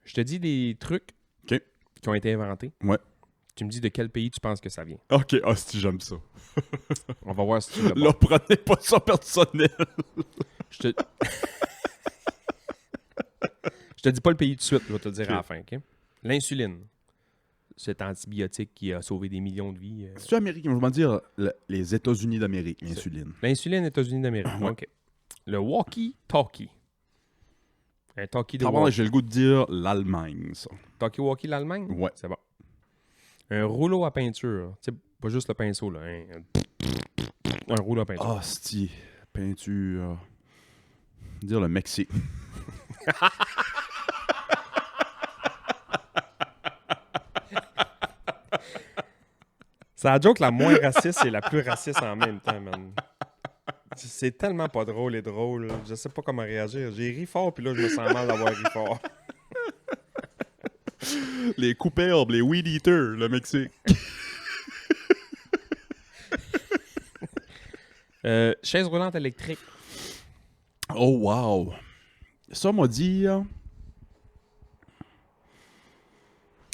Je te dis des trucs OK. qui ont été inventés. Ouais. Tu me dis de quel pays tu penses que ça vient. OK. Ah, si j'aime ça. On va voir si tu l'as Là, prenez pas ça personnel. Je te... Je te dis pas le pays tout de suite, je vais te le dire Ok. à la fin, OK? L'insuline. Cet antibiotique qui a sauvé des millions de vies. C'est-tu américain? Je vais dire les États-Unis d'Amérique, l'insuline. L'insuline, États-Unis d'Amérique. Ouais. OK. Le walkie-talkie. Un talkie de Tabarnak, walkie. j'ai le goût de dire l'Allemagne, ça. Talkie-walkie, l'Allemagne? Ouais. C'est bon. Un rouleau à peinture. Tu sais, pas juste le pinceau, là. Un rouleau à peinture. Ah, c'ti. Peinture. Dire le Mexique. C'est la joke la moins raciste et la plus raciste en même temps, man. C'est tellement pas drôle et drôle. Je sais pas comment réagir. J'ai ri fort, puis là, je me sens mal d'avoir ri fort. Les coupes-herbes, les weed eaters, le Mexique. Chaise roulante électrique. Oh, wow. Ça m'a dit...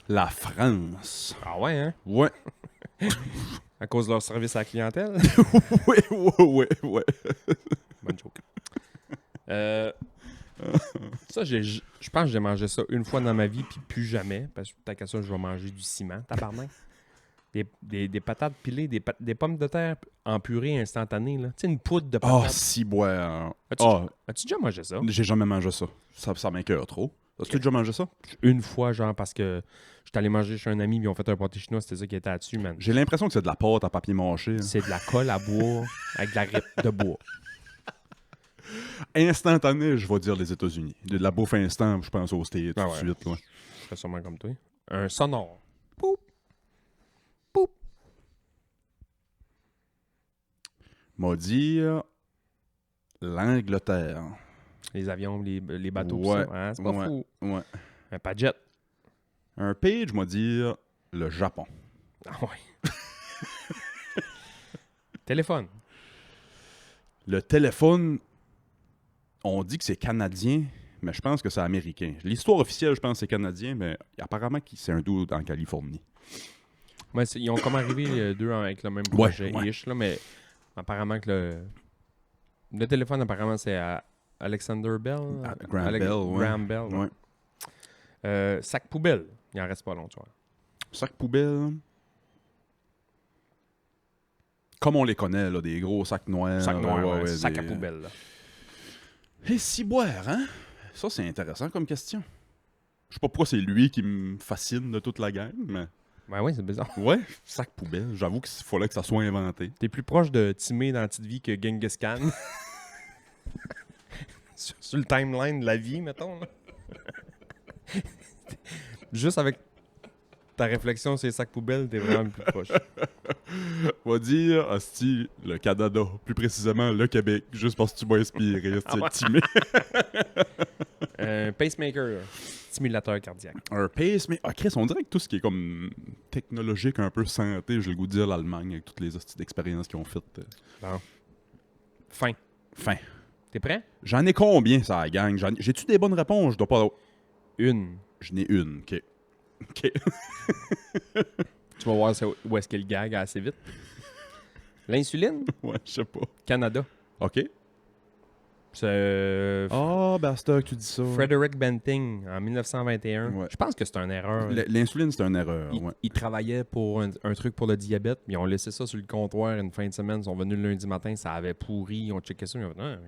la France. Ah ouais, hein? Ouais. À cause de leur service à la clientèle. ouais. Bonne joke. Ça, je pense que j'ai mangé ça une fois dans ma vie, puis plus jamais. Parce que tant qu'à ça, je vais manger du ciment, tabarnak. Des patates pilées, des pommes de terre en purée instantanée, là. Tu sais, une poudre de Ah, patates. si, ouais. As-tu déjà mangé ça? J'ai jamais mangé ça. Ça m'écoeure trop. As-tu déjà mangé ça? Une fois, genre, parce que j'étais allé manger chez un ami, ils ont fait un pâté chinois, c'était ça qui était là-dessus, man. J'ai l'impression que c'est de la pâte à papier mâché. Hein. C'est de la colle à bois avec de la ripe de bois. Instantané, je vais dire les États-Unis. De la bouffe instant, je pense aux States tout de suite. Là. Je serais sûrement comme toi. Un sonore. Poup. Poup. M'a dit l'Angleterre. Les avions, les bateaux, pis Ouais, ça. Hein? C'est pas ouais. fou. Ouais. Un Padjet. Un page m'a dit le Japon. Ah ouais. Téléphone. Le téléphone, on dit que c'est canadien, mais je pense que c'est américain. L'histoire officielle, je pense que c'est canadien, mais apparemment c'est un dude en Californie. Ouais, ils ont comme arrivé deux avec le même Ouais, projet, ouais. ish, là, mais apparemment que le téléphone, apparemment, c'est à Alexander Bell. Graham Bell, ouais. Graham Bell, ouais. Sac poubelle. Il en reste pas long, tu vois. Sac poubelle. Comme on les connaît, là, des gros sacs noirs. Sac noir, ouais, sac des- à poubelle. Là. Et si boire, hein? Ça, c'est intéressant comme question. Je sais pas pourquoi c'est lui qui me fascine de toute la gang, mais... Ben oui, c'est bizarre. Ouais, sac poubelle. J'avoue qu'il fallait que ça soit inventé. T'es plus proche de Timé dans la petite vie que Genghis Khan. sur le timeline de la vie, mettons. Là. Juste avec ta réflexion sur les sacs poubelles, t'es vraiment le plus proche. On va dire, hostie, le Canada. Plus précisément, le Québec. Juste parce que tu m'as inspiré, ouais. Timé. Un pacemaker, stimulateur cardiaque. Un pace, mais... Ah, Chris, on dirait que tout ce qui est comme technologique, un peu santé, j'ai le goût de dire l'Allemagne, avec toutes les hosties d'expériences qu'ils ont faites. Bon. Fin. Fin. T'es prêt? J'en ai combien, ça, la gang? J'ai-tu des bonnes réponses? Je dois pas... Une. Je n'ai une, OK. OK. Tu vas voir où est-ce qu'il gag assez vite. L'insuline, Ouais, je sais pas. Canada. OK. C'est Ah, Basta, que tu dis ça. Frederick Banting en 1921. Ouais. Je pense que c'est une erreur. L'insuline, c'est une erreur, ouais. Il travaillait pour un truc pour le diabète, mais ils ont laissé ça sur le comptoir une fin de semaine. Ils sont venus le lundi matin, ça avait pourri. Ils ont checké ça,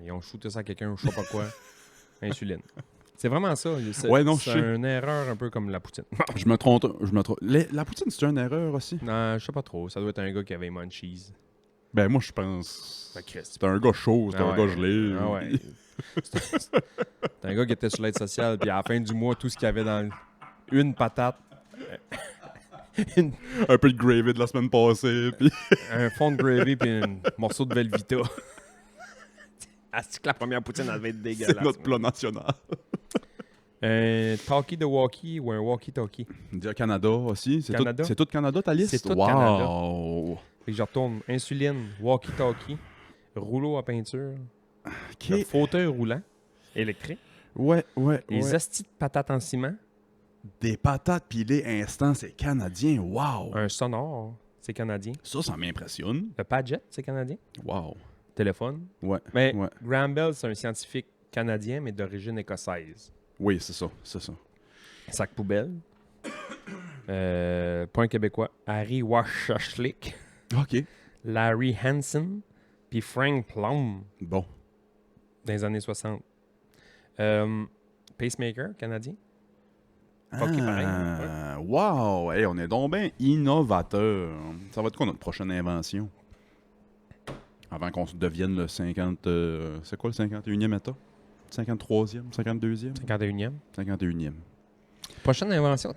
ils ont shooté ça à quelqu'un, je sais pas quoi. Insuline. C'est vraiment ça. Ouais, non, c'est je sais. une erreur un peu comme la poutine. Je me trompe. La poutine, c'est une erreur aussi? Non, je sais pas trop. Ça doit être un gars qui avait munchies. Ben, moi, je pense... Ben, Christ. C'est un gars chaud, c'est Ah un ouais. gars gelé. Ah ouais. C'est un gars qui était sur l'aide sociale, puis à la fin du mois, tout ce qu'il y avait dans une patate, une- Un peu de gravy de la semaine passée, puis... un fond de gravy, puis un morceau de Velvita. Asti que la première poutine, elle devait être dégueulasse. c'est notre plat national. Un talkie de walkie ou un walkie-talkie. Dire Canada aussi. Canada? C'est tout Canada, ta liste? C'est tout wow. Canada. Fait que je retourne. Insuline, walkie-talkie, rouleau à peinture, OK. le fauteuil roulant électrique, Ouais. les astis de patates en ciment, Des patates pilées instant, c'est canadien. Wow. un sonore, c'est canadien, Ça m'impressionne. le Padgett, c'est canadien, Wow. téléphone. Ouais. Mais Ouais. Graham Bell, c'est un scientifique canadien, mais d'origine écossaise. Oui, c'est ça. Sac poubelle. Pas un Québécois. Harry Washashlik, OK. Larry Hansen, puis Frank Plum, Bon. dans les années 60. Pacemaker, canadien. Fucké pareil. Ah, wow. Hey, on est donc bien innovateur. Ça va être quoi notre prochaine invention? Avant qu'on se devienne le 50... c'est quoi le 51e État? 53e? 52e? 51e. 51e. Prochaine invention.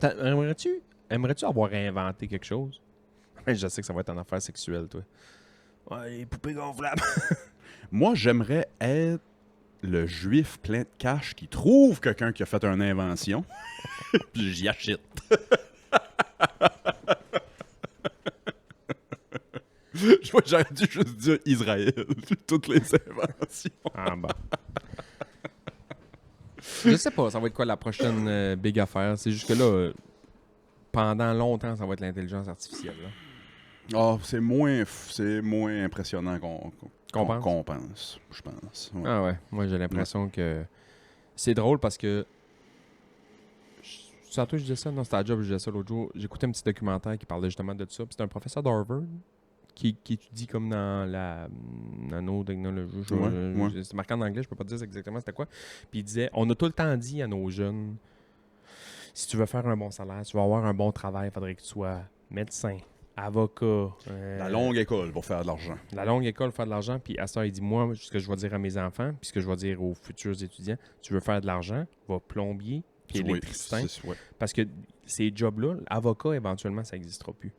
Aimerais-tu avoir inventé quelque chose? Je sais que ça va être une affaire sexuelle, toi. Ouais, les poupées gonflables. Moi, j'aimerais être le juif plein de cash qui trouve quelqu'un qui a fait une invention, puis j'y achète. J'aurais dû juste dire Israël, toutes les inventions. Ah bon. Je sais pas, ça va être quoi la prochaine big affaire. C'est juste que là, pendant longtemps, ça va être l'intelligence artificielle. Là. Ah, c'est moins impressionnant qu'on pense, je pense. Ouais. Ah ouais, moi j'ai l'impression que c'est drôle parce que c'est à toi que je disais ça, non, c'était à job, je disais ça l'autre jour. J'écoutais un petit documentaire qui parlait justement de ça. Puis c'est un professeur d'Harvard qui étudie comme dans la nanotechnologie. Ouais. C'est marqué en anglais, je peux pas te dire exactement c'était quoi. Puis il disait, on a tout le temps dit à nos jeunes, si tu veux faire un bon salaire, tu vas avoir un bon travail, il faudrait que tu sois médecin, avocat. La longue école pour faire de l'argent. La longue école, faire de l'argent. Puis à ça, il dit, moi, ce que je vais dire à mes enfants, puis ce que je vais dire aux futurs étudiants, tu veux faire de l'argent, va plombier, puis Oui, électricien. ouais. Parce que ces jobs-là, avocat, éventuellement, ça n'existera plus.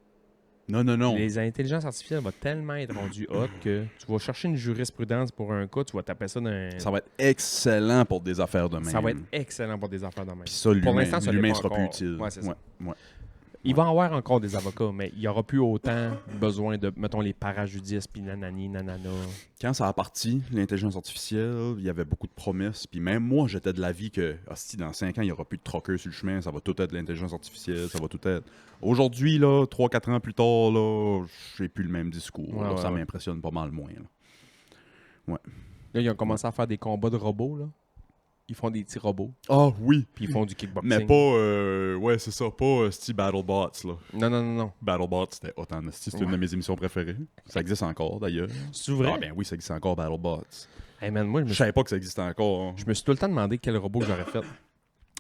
Non. Les intelligences artificielles vont tellement être rendues hot que tu vas chercher une jurisprudence pour un cas, tu vas taper ça dans un... Ça va être excellent pour des affaires de même. Ça va être excellent pour des affaires de même. Puis ça, Pour l'instant, ça l'est l'humain pas sera plus encore. utile. Ouais, c'est ça. Ouais. Il va y avoir encore des avocats, mais il n'y aura plus autant besoin de, mettons, les parajudistes, puis nanani, nanana. Quand ça a parti, l'intelligence artificielle, il y avait beaucoup de promesses. Puis même moi, j'étais de l'avis que, hostie, dans 5 ans, il n'y aura plus de troqueurs sur le chemin, ça va tout être l'intelligence artificielle, ça va tout être... Aujourd'hui, là, 3-4 ans plus tard, là, j'ai plus le même discours. Ouais, là, ouais, ça ouais. m'impressionne pas mal moins. Là. Là, ils ont commencé à faire des combats de robots, là. ils font des petits robots, Ah oui! puis ils font du kickboxing. Mais pas, ouais, c'est ça, pas Steve BattleBots, là. Non. BattleBots, c'était autant de c'est une de mes émissions préférées. Ça existe encore, d'ailleurs. C'est vrai? Ah ben oui, ça existe encore, BattleBots. Hey man, moi, Je savais pas que ça existait encore. Hein. je me suis tout le temps demandé quel robot j'aurais fait.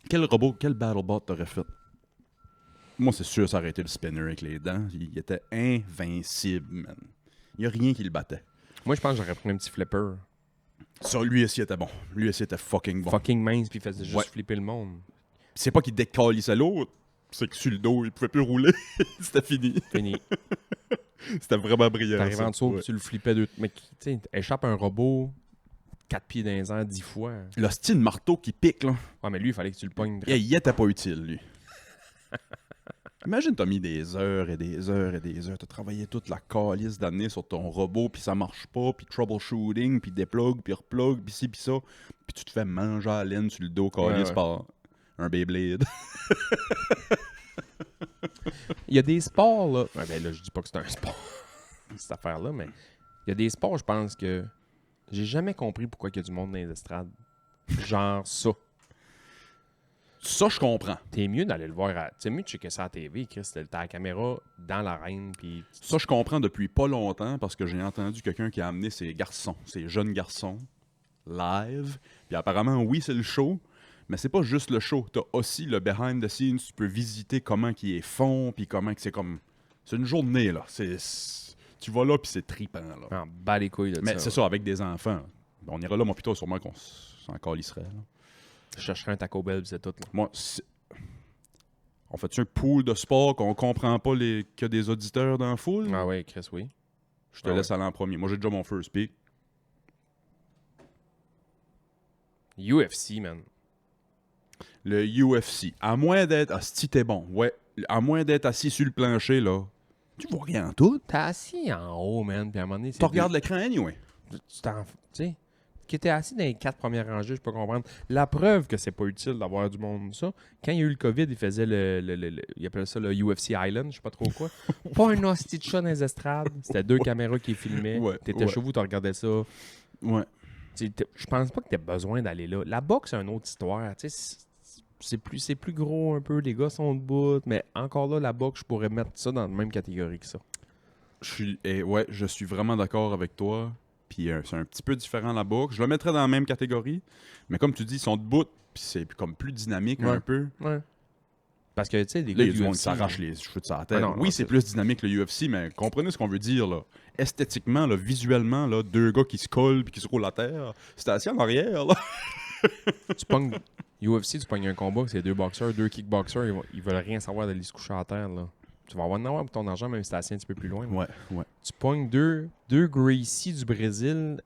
Quel robot, quel BattleBot t'aurais fait? Moi, c'est sûr, ça aurait été le spinner avec les dents. Il était invincible, man. Il y a rien qui le battait. Moi, je pense que j'aurais pris un petit flipper. Ça, lui aussi était bon. Lui aussi était fucking bon. Fucking mince, puis il faisait juste Ouais. flipper le monde. C'est pas qu'il décalissait l'autre, c'est que sur le dos, il pouvait plus rouler. C'était fini. Fini. C'était vraiment brillant. T'arrives ça. en dessous, Ouais. puis tu le flippais deux. Mais tu sais, échappe un robot 4 pieds dans les airs 10 fois. Le style marteau qui pique, là. Ouais, mais lui, il fallait que tu le pognes. Il était pas utile, lui. Imagine, t'as mis des heures et des heures et des heures. T'as travaillé toute la calice d'années sur ton robot, puis ça marche pas, puis troubleshooting, puis déplug, puis replug, puis ci, puis ça. Puis tu te fais manger à la laine sur le dos calice Ouais. par un Beyblade. Il y a des sports, là. Ouais, ben là, je dis pas que c'est un sport, cette affaire-là, mais il y a des sports, je pense que j'ai jamais compris pourquoi il y a du monde dans les estrades. Genre ça. Ça, je comprends. T'es mieux d'aller le voir à. T'es mieux de checker ça à la TV, Chris. T'as la caméra dans l'arène, puis. Ça, je comprends depuis pas longtemps parce que j'ai entendu quelqu'un qui a amené ses garçons, ses jeunes garçons, live. Puis apparemment, oui, c'est le show, mais c'est pas juste le show. T'as aussi le behind the scenes. Tu peux visiter comment ils font, puis comment que c'est comme. C'est une journée, là. Tu vas là, puis c'est trippant, là. En bas les couilles de Mais ça. c'est ça, avec des enfants. On ira là, moi, plutôt, sûrement qu'on s'en calisserait, là. Je chercherais un Taco Bell, puis c'est tout. Là. Moi, on fait-tu un pool de sport qu'on comprend pas qu'il y a des auditeurs dans la foule? Ah ouais, Chris, oui. Je te Ah laisse aller en premier. Moi, j'ai déjà mon first pick. UFC, man. Le UFC. À moins d'être... Ah, si t'es bon. Ouais. À moins d'être assis sur le plancher, là. Tu vois rien en tout. T'es assis en haut, man, puis à un moment donné, c'est. Tu regardes l'écran anyway. Tu t'en. Tu sais. Qui était assis dans les 4 premières rangées, je peux comprendre. La preuve que c'est pas utile d'avoir du monde, ça. Quand il y a eu le COVID, ils faisaient ils appelaient ça le UFC Island, je sais pas trop quoi. Pas un hostie de chat dans les estrades. C'était 2 caméras qui filmaient. Ouais, T'étais ouais. chez vous, tu regardais ça. Ouais. Je pense pas que t'aies besoin d'aller là. La boxe, c'est une autre histoire. Tu sais, c'est plus gros un peu. Les gars sont debout. Mais encore là, la boxe, je pourrais mettre ça dans la même catégorie que ça. Je suis vraiment d'accord avec toi. Puis c'est un petit peu différent la boxe. Je le mettrais dans la même catégorie. Mais comme tu dis, ils sont debout. Puis c'est comme plus dynamique Ouais. un peu. Ouais. Parce que, tu sais, les Là, gars il y a du monde qui UFC, s'arrache les cheveux de sa tête. Ah non, oui, non, c'est c'est- plus dynamique le UFC, mais comprenez ce qu'on veut dire, là. Esthétiquement, là, visuellement, là, 2 gars qui se collent puis qui se roulent à terre. C'est assis en arrière, là. tu pognes UFC, tu pognes un combat, c'est 2 boxeurs, 2 kickboxers, ils veulent rien savoir d'aller se coucher à terre, là. Tu vas avoir pour ton argent, même si t'es assis un petit peu plus loin. Ouais. Tu pognes deux Gracie du Brésil,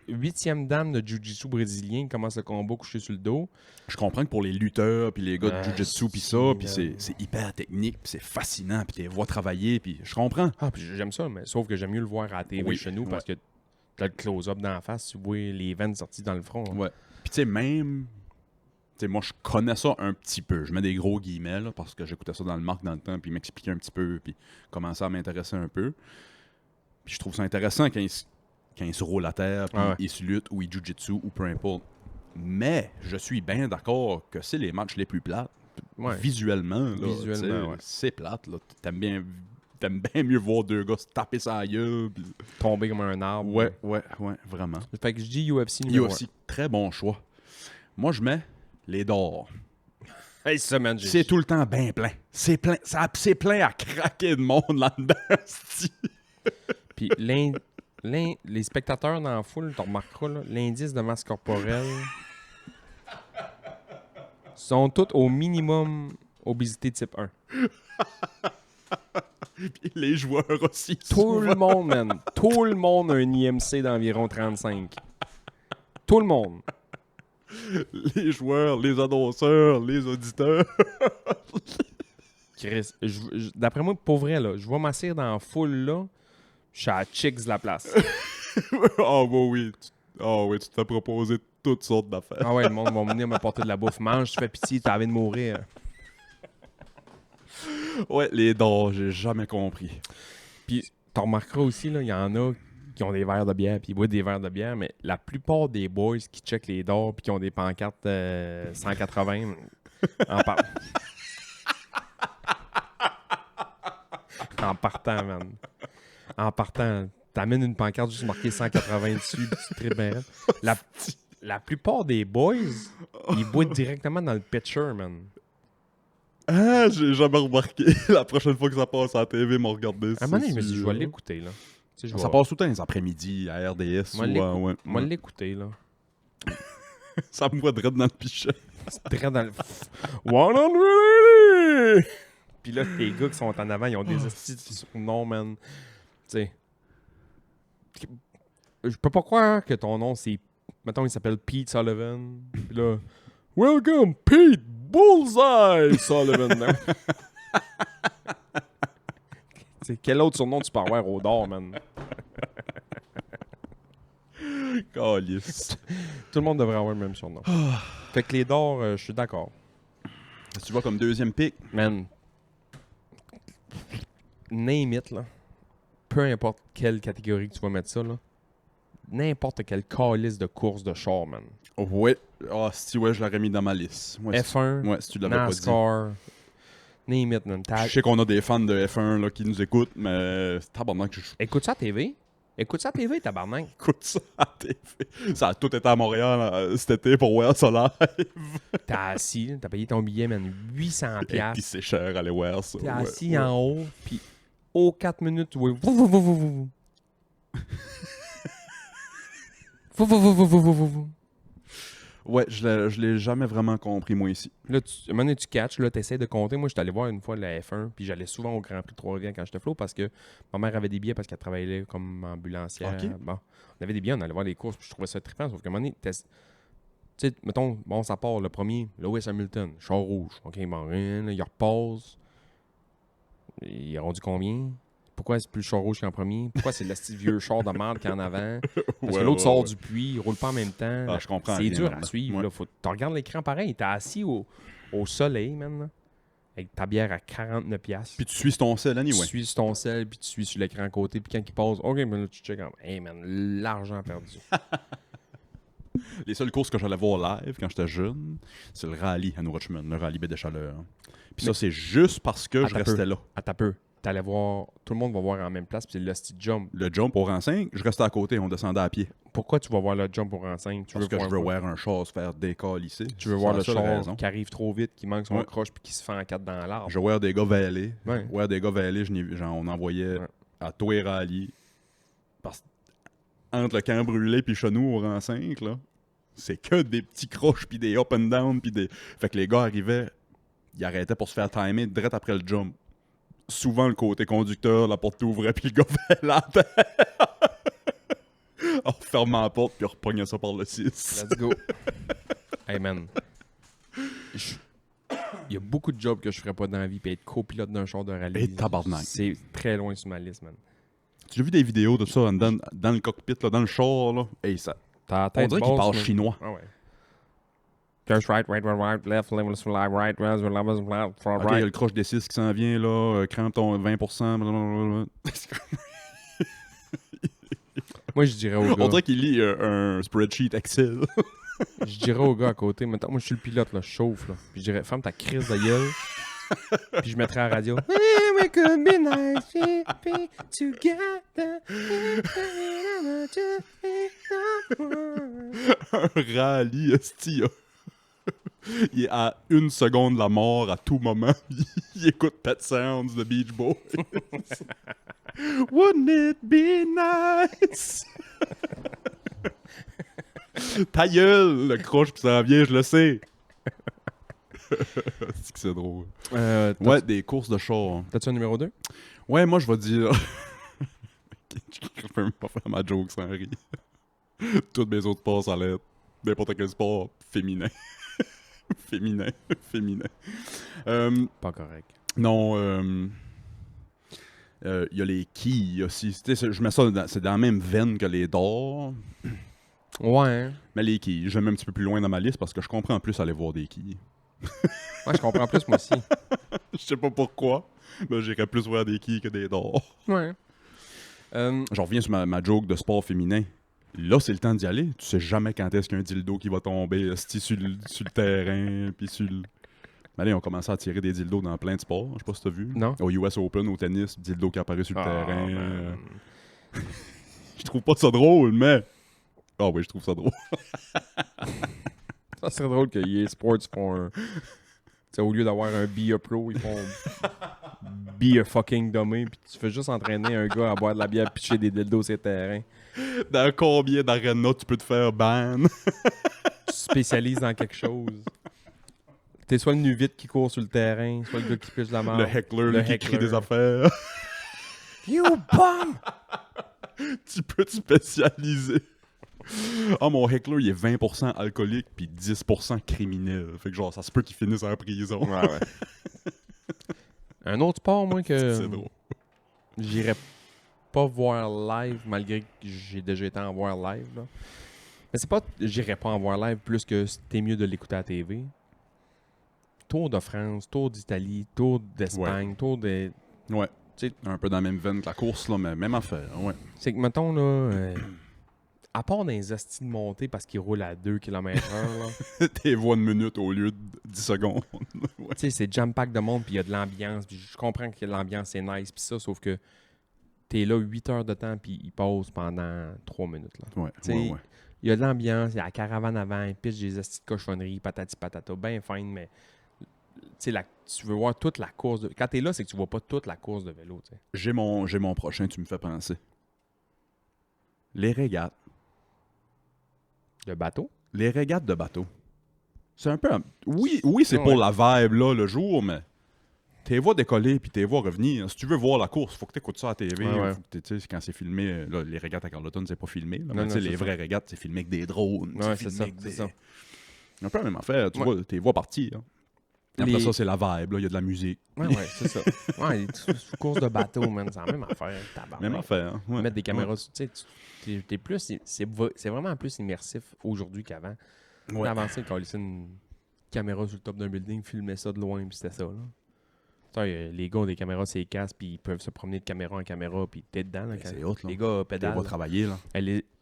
8e dame de Jiu-Jitsu brésilien qui commence le combat couché sur le dos. Je comprends que pour les lutteurs, puis les gars de Jiu-Jitsu, puis ça, puis si, c'est hyper technique, puis c'est fascinant, puis t'es vois travailler, puis je comprends. Ah, puis j'aime ça, mais sauf que j'aime mieux le voir à la TV Oui, chez nous parce que t'as le close-up dans la face, tu vois les veines sorties dans le front. hein. Ouais. Puis tu sais, même... Tu sais, moi, je connais ça un petit peu. Je mets des gros guillemets, là, parce que j'écoutais ça dans le marque dans le temps, puis il m'expliquait un petit peu, puis commençait à m'intéresser un peu. Puis je trouve ça intéressant quand il se roule à terre, puis Ah ouais. il se lutte, ou il jiu-jitsu, ou peu importe. Mais je suis bien d'accord que c'est les matchs les plus plates. Ouais. Visuellement, là, Visuellement, tu sais, ouais. c'est plate. Là. T'aimes bien mieux voir 2 gars se taper sa gueule. puis- Tomber comme un arbre. Ouais, vraiment. Fait que je dis UFC numéro UFC, très bon choix. Moi, je mets les d'or. 1. Hey, ça, man, C'est tout le temps bien plein. C'est plein, c'est plein à craquer de monde là-dedans. esti. Puis les spectateurs dans la foule, tu remarqueras, là, l'indice de masse corporelle sont tous au minimum obésité type 1. Puis les joueurs aussi. Tout souvent. le monde, man. Tout le monde a un IMC d'environ 35. Tout le monde. Les joueurs, les annonceurs, les auditeurs. Chris, d'après moi, pour vrai, là, je vais m'asseoir dans la foule, là. Je suis à Chicks de la place. Ah oui. Oui, tu t'es proposé toutes sortes d'affaires. Ah ouais, le monde va venir m'apporter de la bouffe. Mange, tu fais pitié, t'as envie de mourir. Ouais, les d'or, j'ai jamais compris. Puis, tu remarqueras aussi, là, il y en a qui ont des verres de bière, puis ils boivent des verres de bière, mais la plupart des boys qui checkent les d'or puis qui ont des pancartes 180 en, en partant, man. En partant, t'amènes une pancarte juste marquée 180 dessus, puis tu tripes bien. La plupart des boys, ils boivent directement dans le pitcher, man. Ah, j'ai jamais remarqué. La prochaine fois que ça passe à la TV, m'ont regardé. À un moment donné, je me dis, je vais l'écouter, là. Tu sais, je Ça vais- passe tout le temps les après-midi à RDS. Moi, ou ouais. Moi, l'écouter, là. Ça me voit direct dans le pichet. Très dans le... 180! Puis là, les gars qui sont en avant, ils ont des estis de surnoms, man. Tu sais. Je peux pas croire que ton nom, c'est... Mettons, il s'appelle Pete Sullivan. Puis là... Welcome, Pete Bullseye Sullivan. C'est quel autre surnom tu peux avoir au d'or, man? Calice. Tout le monde devrait avoir le même surnom. Fait que les d'or, je suis d'accord. Tu vois comme deuxième pick. Man, name it, là. Peu importe quelle catégorie que tu vas mettre ça, là. N'importe quelle calice de course de char, man. Ouais. Ah, si ouais, je l'aurais mis dans ma liste. Ouais, F1, ouais, si tu l'avais pas dit. NASCAR, name it, man. Je sais qu'on a des fans de F1 là, qui nous écoutent, mais c'est tabarnak que je Écoute ça à TV. Écoute ça à TV, tabarnak. écoute ça à la TV. Ça a tout été à Montréal cet été pour voir ça live. T'es assis, t'as payé ton billet, man, 800 Et puis piastres. c'est cher, aller voir ça. T'es Ouais, assis ouais. en haut, puis aux 4 minutes, tu vois... Vou, vou, vou, vou, vou. Vou, vou, vou, vou, vou, vou, vou. Ouais, je l'ai jamais vraiment compris, moi, ici. Là, à un moment donné, tu catches, là, t'essaies de compter. Moi, j'étais allé voir une fois la F1, puis j'allais souvent au Grand Prix de Trois-Rivières quand j'étais flow parce que ma mère avait des billets parce qu'elle travaillait là comme ambulancière. Ok. Bon, on avait des billets, on allait voir les courses, puis je trouvais ça trippant, sauf qu'à un moment donné, tu sais, mettons, bon, ça part, le premier, Lewis Hamilton, char rouge. OK, bon, rien, là, il repasse. Il a rendu combien? Pourquoi c'est plus le char rouge qu'en premier? Pourquoi c'est le style vieux char de merde qui est en avant? Parce que l'autre sort du puits, il roule pas en même temps. Ah, je comprends C'est rien, dur à maintenant. suivre. Ouais. Là. Tu regardes l'écran pareil, t'es assis au soleil, man, là, avec ta bière à 49$. Puis tu suis ton sel, tu anyway. suis sur ton sel, puis tu suis sur l'écran à côté, puis quand il passe, OK, mais là, tu check en... Hey, man, l'argent perdu. Les seules courses que j'allais voir live quand j'étais jeune, c'est le rallye à New Richmond, le rallye Baie des Chaleurs. Puis ça, c'est juste parce que je Attends restais peu. là. Attends peu. T'allais voir... Tout le monde va voir en même place, puis c'est le style jump. Le jump au rang 5, je restais à côté, on descendait à pied. Pourquoi tu vas voir le jump pour enceinte? Parce que je veux voir un char se faire décalisser. Tu veux C'est voir la le seule char raison. qui arrive trop vite, qui manque son Ouais. croche, puis qui se fait en quatre dans l'arbre. Je veux voir des gars valer. Ouais. Ouais, des gars valer, on envoyait Ouais. à tous les rallyes. Parce entre le camp brûlé puis chez nous au rang 5, là, c'est que des petits croches puis des up and down puis des... Fait que les gars arrivaient, ils arrêtaient pour se faire timer direct après le jump. Souvent, le côté conducteur, la porte ouvrait puis le gars valait en fermant la porte puis on repognait ça par le 6. Let's go. Hey man. Il y a beaucoup de jobs que je ferais pas dans la vie, puis être copilote d'un char de rallye. Et tabarnak. C'est très loin sur ma liste, man. Tu as vu des vidéos de ça dans le cockpit, là, dans le char, là? Hey, ça... T'as la On tête dirait qu'il basse, parle man. chinois. Ah ouais. Turn right, left, left, right, left, Ok, il y a le croche des 6 qui s'en vient, là. Crampe ton 20%. Blablabla. Moi, je dirais au On gars. dirait qu'il lit un spreadsheet Excel. Je dirais au gars à côté. Maintenant, moi, je suis le pilote, là. Je chauffe, là. Puis je dirais, ferme ta crise de gueule. Puis je mettrais à la radio. We could be nice, be together. Un rallye, esti. Il est à 1 seconde de la mort à tout moment. Il écoute Pet Sounds de Beach Boys. Wouldn't it be nice? Ta gueule, le croche qui s'en vient, je le sais. C'est que c'est drôle. Ouais, des courses de char. T'as-tu un numéro 2? Ouais, moi je vais dire. Je peux même pas faire ma joke sans rire. Toutes mes autres sports, ça l'aide. N'importe quel sport féminin. féminin. Pas correct. Non, il y a les quilles aussi. Tu sais, je mets ça c'est dans la même veine que les d'or. Ouais, hein? Mais les quilles, je mets un petit peu plus loin dans ma liste parce que je comprends plus aller voir des quilles. Ouais, je comprends plus, moi aussi. Je sais pas pourquoi, mais j'irais plus voir des quilles que des d'or. Ouais. Je reviens sur ma joke de sport féminin. Là, c'est le temps d'y aller. Tu sais jamais quand est-ce qu'il y a un dildo qui va tomber sur le terrain, puis sur le... Mais là, ils ont commencé à tirer des dildos dans plein de sports. Je sais pas si t'as vu. Non. Au US Open, au tennis, dildo qui apparaît sur le terrain. man. Je trouve pas ça drôle, mais... Ah oui, je trouve ça drôle. Ça serait drôle que EA Sports font un... T'sais, au lieu d'avoir un Be a Pro, ils font Be a fucking dummy, puis tu fais juste entraîner un gars à boire de la bière, pitcher des dildos sur le terrain. Dans combien d'arénas tu peux te faire ban? Tu te spécialises dans quelque chose. T'es soit le nu vite qui court sur le terrain, soit le gars qui pitche la merde. Le heckler là, qui heckler. crie des affaires. You bum! Tu peux te spécialiser. Ah, mon heckler, il est 20% alcoolique puis 10% criminel. Fait que genre, ça se peut qu'il finisse en prison. Ouais. Un autre sport, moi, que C'est drôle. j'irais pas voir live, malgré que j'ai déjà été en voir live. Là. Mais c'est pas j'irais pas en voir live plus que c'était mieux de l'écouter à la TV. Tour de France, Tour d'Italie, Tour d'Espagne, Tour de... Ouais. Tu sais, Un peu dans la même veine que la course, là, mais même affaire. Ouais. c'est que, mettons, là... à part dans les hosties de montée parce qu'ils roulent à 2 km/h, là. Tes voix de minute au lieu de 10 secondes. Ouais. Tu sais, c'est jam-pack de monde, puis il y a de l'ambiance. Puis je comprends que l'ambiance est nice, puis ça, sauf que t'es là 8 heures de temps, puis il passe pendant 3 minutes. Là. Ouais, T'sais, ouais. Il y a de l'ambiance, il y a la caravane avant, il pitch des astis de cochonneries, patati patata, bien fine, mais tu veux voir toute la course. Quand t'es là, c'est que tu vois pas toute la course de vélo. T'sais. J'ai mon prochain, tu me fais penser. Les régates. De bateau. Les régates de bateau. C'est un peu... Oui, c'est Ouais. pour la vibe, là, le jour, mais... T'es vois décoller puis t'es vois revenir. Si tu veux voir la course, faut que t'écoutes ça à la TV. Ouais. Faut que tu sais, quand c'est filmé... Là, les régates à Carleton, c'est pas filmé. Là, Non, mais non, tu sais, c'est les ça. vraies régates, c'est filmé avec des drones. Ouais, filmé c'est ça, avec c'est des- ça. Un peu la même affaire. Tu Ouais. vois, t'es vois partir. Hein. Après Les- ça, c'est la vibe. Là, il y a de la musique. Ouais, c'est ça. Ouais, les courses de bateau, man, c'est la même affaire. Tabarnak. Même affaire. Hein. Ouais. Mettre des caméras, Ouais. tu sais, t'es plus... C'est vraiment plus immersif aujourd'hui qu'avant. Ouais. Avant ça, quand on laissait une caméra sur le top d'un building, filmait ça de loin, puis c'était ça, là. Tu sais, les gars ont des caméras sur les casques, puis ils peuvent se promener de caméra en caméra, puis t'es dedans, là. Ben, quand- c'est hot, là. Les gars T'es pédalent. va travailler, là.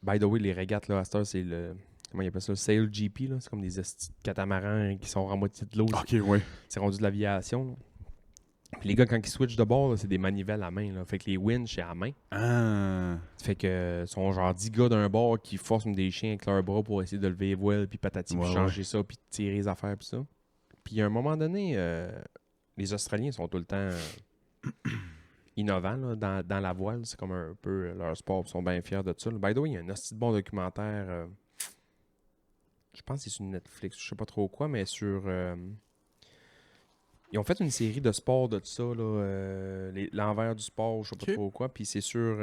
By the way, les régates, là, à cette heure, c'est le... Comment ils appellent ça? Le Sail GP, là. C'est comme des esti de catamarans qui sont en moitié de l'eau. OK, ouais. C'est rendu de l'aviation, là. Puis les gars, quand ils switchent de bord, là, c'est des manivelles à main, là. Fait que les winches, c'est à main. Ah. Fait que sont genre 10 gars d'un bord qui forcent des chiens avec leurs bras pour essayer de lever les voiles, puis patati, puis Ouais, changer ça, puis tirer les affaires, puis ça. Puis à un moment donné, les Australiens sont tout le temps innovants là, dans la voile. C'est comme un peu leur sport, ils sont bien fiers de ça. By the way, il y a un hostie de bon documentaire, je pense que c'est sur Netflix, je sais pas trop quoi, mais sur... ils ont fait une série de sports de ça, là, l'envers du sport, je sais pas Ok. trop quoi, puis c'est sur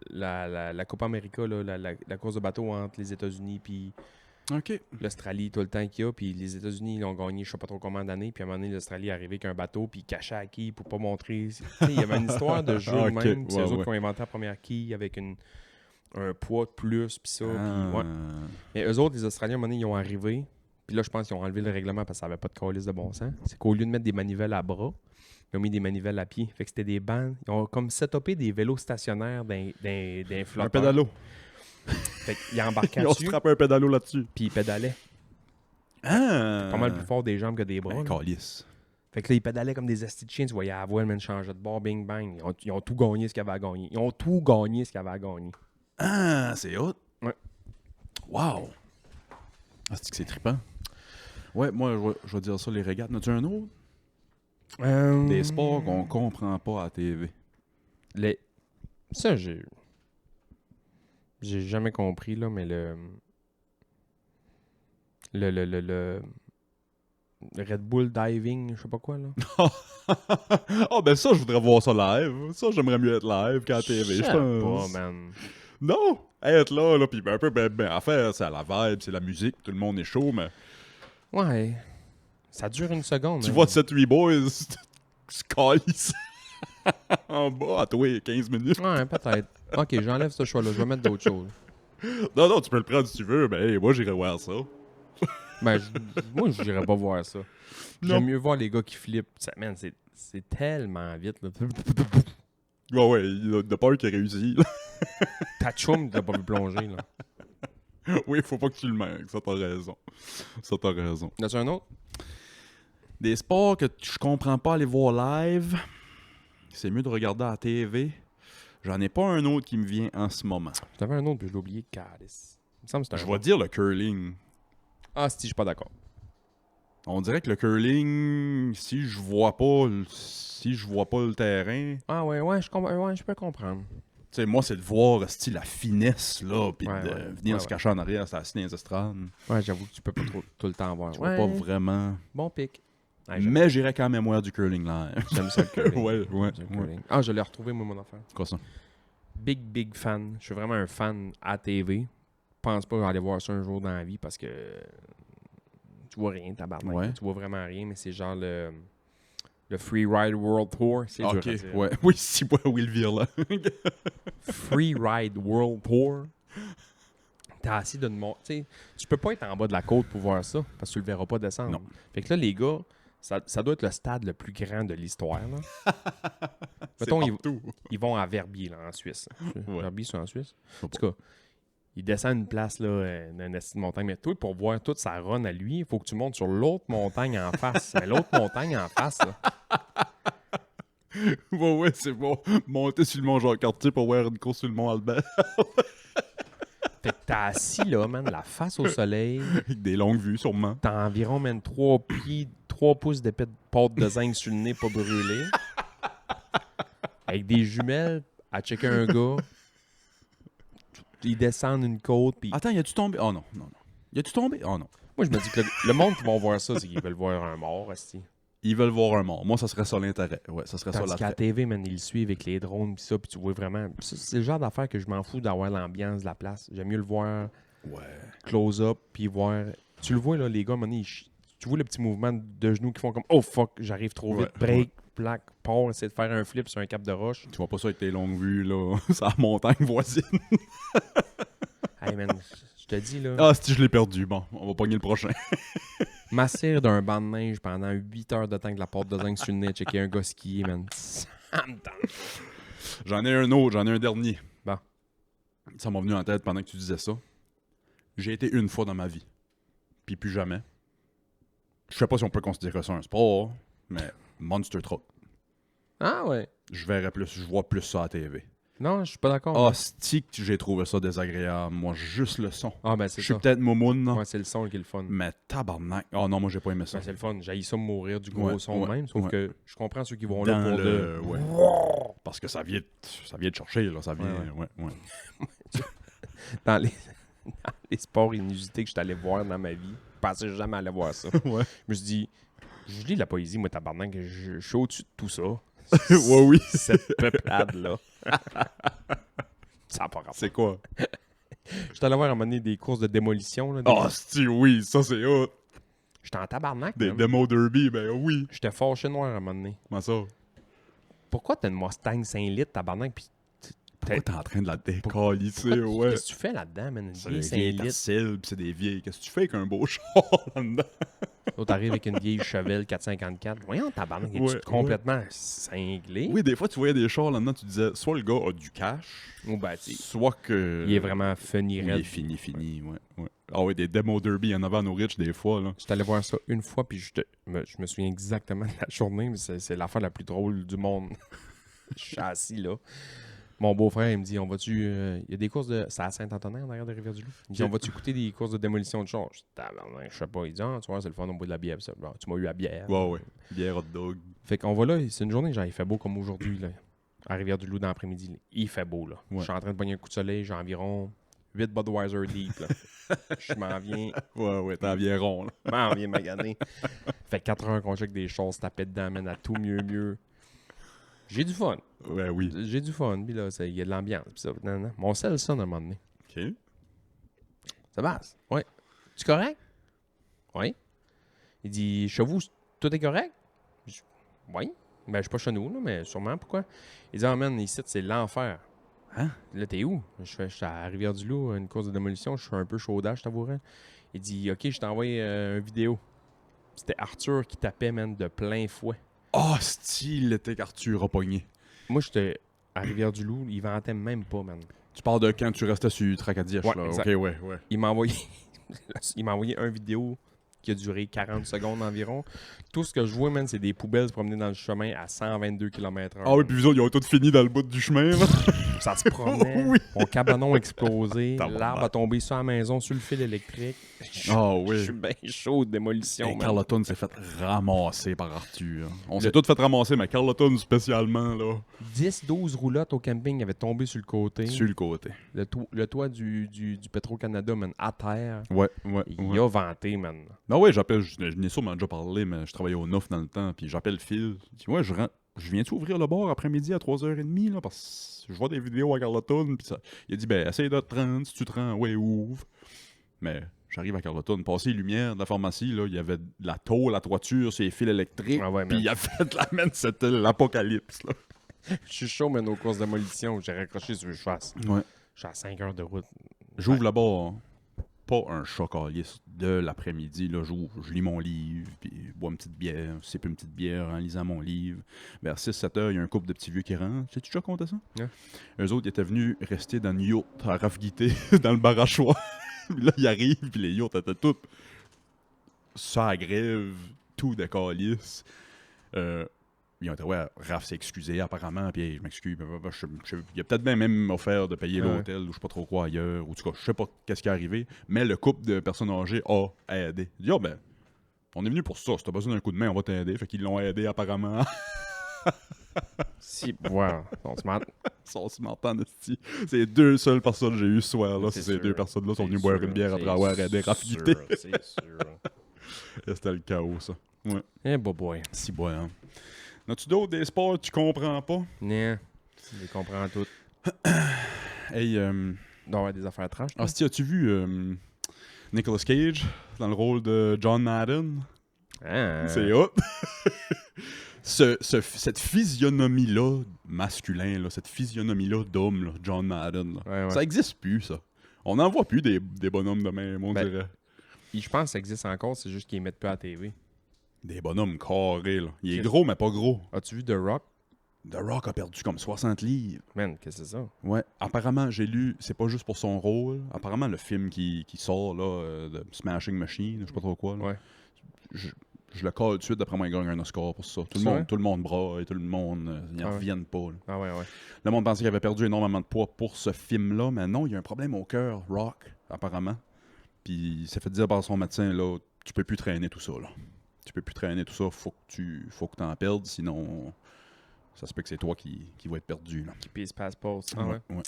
la Copa América, là, la course de bateau entre les États-Unis puis OK. l'Australie, tout le temps qu'il y a, puis les États-Unis ils ont gagné je sais pas trop combien d'années, puis à un moment donné, l'Australie est arrivée avec un bateau, puis il cachait la quille pour pas montrer. Tu sais, il y avait une histoire de jeu de Ok, même, c'est ouais, eux autres ouais. qui ont inventé la première quille avec un poids de plus, puis ça, puis Ah. ouais. Mais eux autres, les Australiens, à un moment donné, ils ont arrivé. Puis là, je pense qu'ils ont enlevé le règlement parce que ça n'avait pas de calice de bon sens. C'est qu'au lieu de mettre des manivelles à bras, ils ont mis des manivelles à pied. Fait que c'était des bandes. Ils ont comme setupé des vélos stationnaires d'un Un flotteur. pédalo. Fait qu'ils embarquaient Ils ont dessus, strappé un pédalo là-dessus. puis ils pédalaient. Ah. Pas mal plus fort des jambes que des bras. Ben, là. calice. Fait que là, ils pédalaient comme des astis de chiens. Tu voyais la voile, man, changer de bord, bing, bang. Ils ont tout gagné ce qu'il y avait à gagner. Ils ont tout gagné ce qu'il y avait à gagner. Ah, c'est hot. Ouais. Wow. Ah, c'est que c'est trippant. Ouais, moi, je vais dire ça, les régates. N'as-tu un autre? Des sports qu'on comprend pas à la TV. Ça, j'ai jamais compris, là, mais le Red Bull diving, je sais pas quoi, là. Ah, ben ça, je voudrais voir ça live. Ça, j'aimerais mieux être live qu'à la TV, je sais pense. pas, man. Non! Être là, puis un peu, ben, affaire, c'est à la vibe, c'est la musique, tout le monde est chaud, mais Ouais. Ça dure une seconde. tu man. vois 7-8 boys se calissent en bas à toi 15 minutes. Ouais, peut-être. Ok, j'enlève ce choix-là. Je vais mettre d'autres choses. Non, tu peux le prendre si tu veux, mais hey, moi, j'irais voir ça. Ben, moi, je n'irais pas voir ça. Non. J'aime mieux voir les gars qui flippent. Ça, man, c'est tellement vite, là. Ouais, il a peur qu'il réussit. Ta chum, t'as pas vu plonger, là. Oui, faut pas que tu le manques. Ça, t'as raison. Ça, t'as raison. As-tu un autre? Des sports que je comprends pas aller voir live, c'est mieux de regarder à la TV. J'en ai pas un autre qui me vient en ce moment. J'avais un autre, puis je l'ai oublié. Calice. Il me semble que c'est Je un vais dire le curling. Ah, si, je suis pas d'accord. On dirait que le curling, si je vois pas le terrain, Ah ouais, je peux comprendre. tu sais, moi, c'est de voir la finesse, là, puis Ouais, de ouais. venir Ouais, se ouais. cacher en arrière, s'assassiner les estrades. Ouais, j'avoue que tu peux pas trop tout le temps voir. Je vois pas vraiment. Bon pic. Ouais, j'aime Mais j'irais quand même voir du curling live. j'aime ça le curling. Ouais. J'aime ça, le curling. Ah, je l'ai retrouvé, moi, mon affaire. C'est quoi ça? Big fan. Je suis vraiment un fan à TV. Je pense pas aller voir ça un jour dans la vie parce que tu vois rien, tabarnak. Ouais. Tu vois vraiment rien, mais c'est genre le Free Ride World Tour. C'est dur à dire. ouais. Oui, si, ouais, Will Veer, là. Free Ride World Tour. T'es assis d'une montagne. Tu peux pas être en bas de la côte pour voir ça parce que tu le verras pas descendre. Non. Fait que là, les gars, ça doit être le stade le plus grand de l'histoire. Là. C'est Mettons, partout. ils vont à Verbier, là, en Suisse. Ouais. Verbier, c'est en Suisse? sais En tout cas, il descend une place, là, d'une estime de montagne. Mais toi, pour voir toute sa run à lui, il faut que tu montes sur l'autre montagne en face. Mais l'autre montagne en face, là. Ouais, c'est bon. Monter sur le mont Jean-Cartier pour voir une course sur le mont Albert. Fait que t'es assis, là, man, la face au soleil. Avec des longues vues, sûrement. T'as environ, man, 3 pouces d'épée de pâte de zinc sur le nez pas brûlé. Avec des jumelles à checker un gars. Ils descendent une côte, puis Attends, y a-tu tombé? Oh non, non, non. Y a-tu tombé? Oh non. moi, je me dis que le monde qui vont voir ça, c'est qu'ils veulent voir un mort, esti. Ils veulent voir un mort. Moi, ça serait ça l'intérêt. Ouais, ça serait Tandis ça qu'à la l'attrait. TV, man, ils le suivent avec les drones pis ça, puis tu vois vraiment... C'est le genre d'affaire que je m'en fous d'avoir l'ambiance de la place. J'aime mieux le voir Ouais. close-up, puis voir... Tu le vois, là, les gars, à un moment donné, tu vois le petit mouvement de genoux qui font comme « Oh, fuck, j'arrive trop vite. Ouais, Break, plaque, part, essayer de faire un flip sur un cap de roche. Tu vois pas ça avec tes longues vues, là. C'est la montagne voisine. » Hey, man, je te dis, là, Ah, si je l'ai perdu. Bon, on va pogner le prochain. m'asseoir d'un banc de neige pendant 8 heures de temps avec la porte de zinc sur le nez, checker un gars skier, man. Ça me tente. J'en ai un autre, j'en ai un dernier. Bon. Ça m'a venu en tête pendant que tu disais ça. J'ai été une fois dans ma vie. Puis plus jamais. Je sais pas si on peut considérer ça un sport, mais Monster Truck. Ah ouais. Je vois plus ça à la TV. Non, je suis pas d'accord. Ah, stick, j'ai trouvé ça désagréable. Moi, juste le son. Ah, ben Je c'est suis ça. peut-être momoun, non? Ouais, c'est le son qui est le fun. Mais tabarnak. Oh non, moi, j'ai pas aimé ça. Ben, c'est le fun. J'haïs ça mourir du gros Ouais, son de ouais, même. Sauf ouais. que je comprends ceux qui vont là Dans pour le... de. Ouais. Parce que ça vient de chercher, là. Ça vient... Ouais. Dans les sports inusités que je suis allé voir dans ma vie. Je pensais jamais aller voir ça. Ouais. Je me suis dit, je lis la poésie, moi, tabarnak, que je suis au-dessus de tout ça. Ouais, oui. Cette peuplade-là. Ça n'a pas rapport. C'est quoi? Je suis allé voir à un moment donné des courses de démolition. Là, Ah, si, oui, ça, c'est hot. J'étais en tabarnak. Des man. démos derby, ben oui. J'étais fâché noir à un moment donné. Comment ça? Pourquoi t'as une Mustang 5 litres, tabarnak, pis Pourquoi t'es en train de la décalisser, ouais? qu'est-ce que tu fais là-dedans, man? Une C'est vieille des 5 vieilles litres. tasselles, pis c'est des vieilles. Qu'est-ce que tu fais avec un beau char là-dedans? L'autre arrive avec une vieille Chevelle 454. Voyons, tabarnak, es-tu Ouais, complètement cinglé? Oui, des fois, tu voyais des chars là-dedans, tu disais, soit le gars a du cash, Ou ben, tu sais, soit que... il est vraiment funny, Il est raide. fini, ouais. Ah ouais, des démos derby, il y en avait à nos riches des fois, là. J'étais allé voir ça une fois, puis je me souviens exactement de la journée, mais c'est l'affaire la plus drôle du monde. Je suis assis là. Mon beau-frère, il me dit, on va-tu... Il y a des courses de... C'est à Saint-Antonin, en arrière de Rivière-du-Loup. Il me dit, Ok. on va-tu écouter des courses de démolition de chars? Je dis, tabarnak, je sais pas. Il dit, ah, tu vois, c'est le fun, on boit de la bière. Pis ça. Bon, tu m'as eu à bière. Ouais. Bière hot dog. Fait qu'on va là, c'est une journée, genre, il fait beau comme aujourd'hui, là. À Rivière-du-Loup, dans l'après-midi. Là. Il fait beau, là. Ouais. Je suis en train de pogner un coup de soleil, j'ai environ 8 Budweiser deep, là. Je m'en viens... Ouais, t'es en bien rond, là. m'en viens maganer. Fait 4 heures qu'on check des choses, taper dedans, man, à tout mieux. J'ai du fun. Ouais, oui. J'ai du fun, puis là, il y a de l'ambiance, puis ça. Non. Mon sel sonne à un moment donné. OK. Ça passe. Ouais. Tu correct? Oui. Il dit, chez vous, tout est correct? Oui. Ben, je suis pas chez nous, là, mais sûrement. Pourquoi? Il dit, ah, man, ici, c'est l'enfer. Hein? Là, t'es où? Je suis à Rivière-du-Loup, une course de démolition. Je suis un peu chaudage, je t'avouerais. Il dit, OK, je t'envoie une vidéo. C'était Arthur qui tapait, man, de plein fouet. Oh, style, était qu'Arthur a pogné. Moi, j'étais à Rivière-du-Loup, il vantait même pas, man. Tu parles de quand tu restais sur Tracadie, Ouais, là. exact. Ok, ouais. Il m'a envoyé il m'a envoyé une vidéo qui a duré 40 secondes environ. Tout ce que je vois, man, c'est des poubelles se promener dans le chemin à 122 km/h. Ah oui, puis eux autres, ils ont tout fini dans le bout du chemin, là. Ça se promenait. Oui. Mon cabanon a explosé. Tabarnak. L'arbre a tombé sur la maison, sur le fil électrique. Ah Je oui. suis bien chaud de démolition, Et man. Carleton s'est fait ramasser par Arthur. On s'est tous fait ramasser, mais Carleton spécialement, là, 10-12 roulottes au camping avaient tombé sur le côté. sur le côté. Le toit du Petro-Canada, man, à terre. Ouais. Il a vanté, man. Ben ouais, je n'ai sûrement déjà parlé, mais je travaillais au NOF dans le temps, puis j'appelle Phil. Je dis, ouais, je viens-tu ouvrir le bar après-midi à 3h30, là, parce que je vois des vidéos à Carleton, puis ça. Il a dit, ben, essaye de te rendre, si tu te rends, ouais, ouvre. Mais j'arrive à Carleton, passé les lumières de la pharmacie, là, il y avait de la tôle, la toiture, ces fils électriques, Ah ouais, puis man. il a fait la mène, c'était l'apocalypse, là. Je suis chaud, man, aux courses de démolition. J'ai raccroché sur le fasse. Ouais. Je suis à 5 heures de route. J'ouvre là-bas, pas un chocalier de l'après-midi, là, j'ouvre, je lis mon livre, puis bois une petite bière, sipe une petite bière en lisant mon livre. Vers 6-7 heures, il y a un couple de petits vieux qui rentrent. Sais-tu déjà compté ça? Ouais. Eux autres, ils étaient venus rester dans une yacht à rafguiter dans le barachois. Puis là, ils arrivent, puis les yachts étaient toutes ça à grève, tout de calice. Ils ont été, ouais, Raph s'est excusé apparemment, puis hey, je m'excuse. Il a peut-être même offert de payer Ouais. l'hôtel ou je sais pas trop quoi ailleurs, ou en tout cas, je sais pas qu'est-ce qui est arrivé, mais le couple de personnes âgées a aidé. Il dit, ah ben, on est venu pour ça, si t'as besoin d'un coup de main, on va t'aider. Fait qu'ils l'ont aidé apparemment. Si, wow. On se mat. Ils sont smart en esti. C'est les deux seules personnes que j'ai eues ce soir-là. C'est C'est ces sûr. deux personnes-là sont C'est venues boire sûr, une bière après c'est avoir aidé Raph sûr, Guité. C'est sûr. Et c'était le chaos, ça. Eh, boy. Si, bon, hein. N'as-tu d'autres des sports que tu comprends pas? Non. Je comprends tout. Hey, Il doit y avoir des affaires trash. là. Asti, as-tu vu Nicolas Cage dans le rôle de John Madden? Ah. C'est hot. Cette physionomie-là, masculin, là, cette physionomie-là d'homme, là, John Madden, là, Ouais, ouais. ça existe plus, ça. On n'en voit plus des bonhommes de même, on Ben, dirait. Je pense que ça existe encore, c'est juste qu'ils les mettent plus à la TV. Des bonhommes carrés, là. Il est Qu'est-ce- gros, mais pas gros. As-tu vu The Rock? The Rock a perdu comme 60 livres. Man, qu'est-ce que c'est ça? Ouais, apparemment, j'ai lu, c'est pas juste pour son rôle. Apparemment, le film qui sort, là, de Smashing Machine, je sais pas trop quoi, là, Ouais. je le colle tout de suite, d'après moi, il gagne un Oscar pour ça. C'est vrai? Tout le monde braille, tout le monde, ils Ah n'en ouais. reviennent pas, là. Ah ouais, ouais. Le monde pensait qu'il avait perdu énormément de poids pour ce film-là, mais non, il y a un problème au cœur, Rock, apparemment. Puis il s'est fait dire par son médecin, là, tu peux plus traîner tout ça, là. Tu peux plus traîner tout ça, faut que t'en perdes, sinon ça se peut que c'est toi qui va être perdu, là. Qui pisse passe-passe. Ah ouais. Ouais.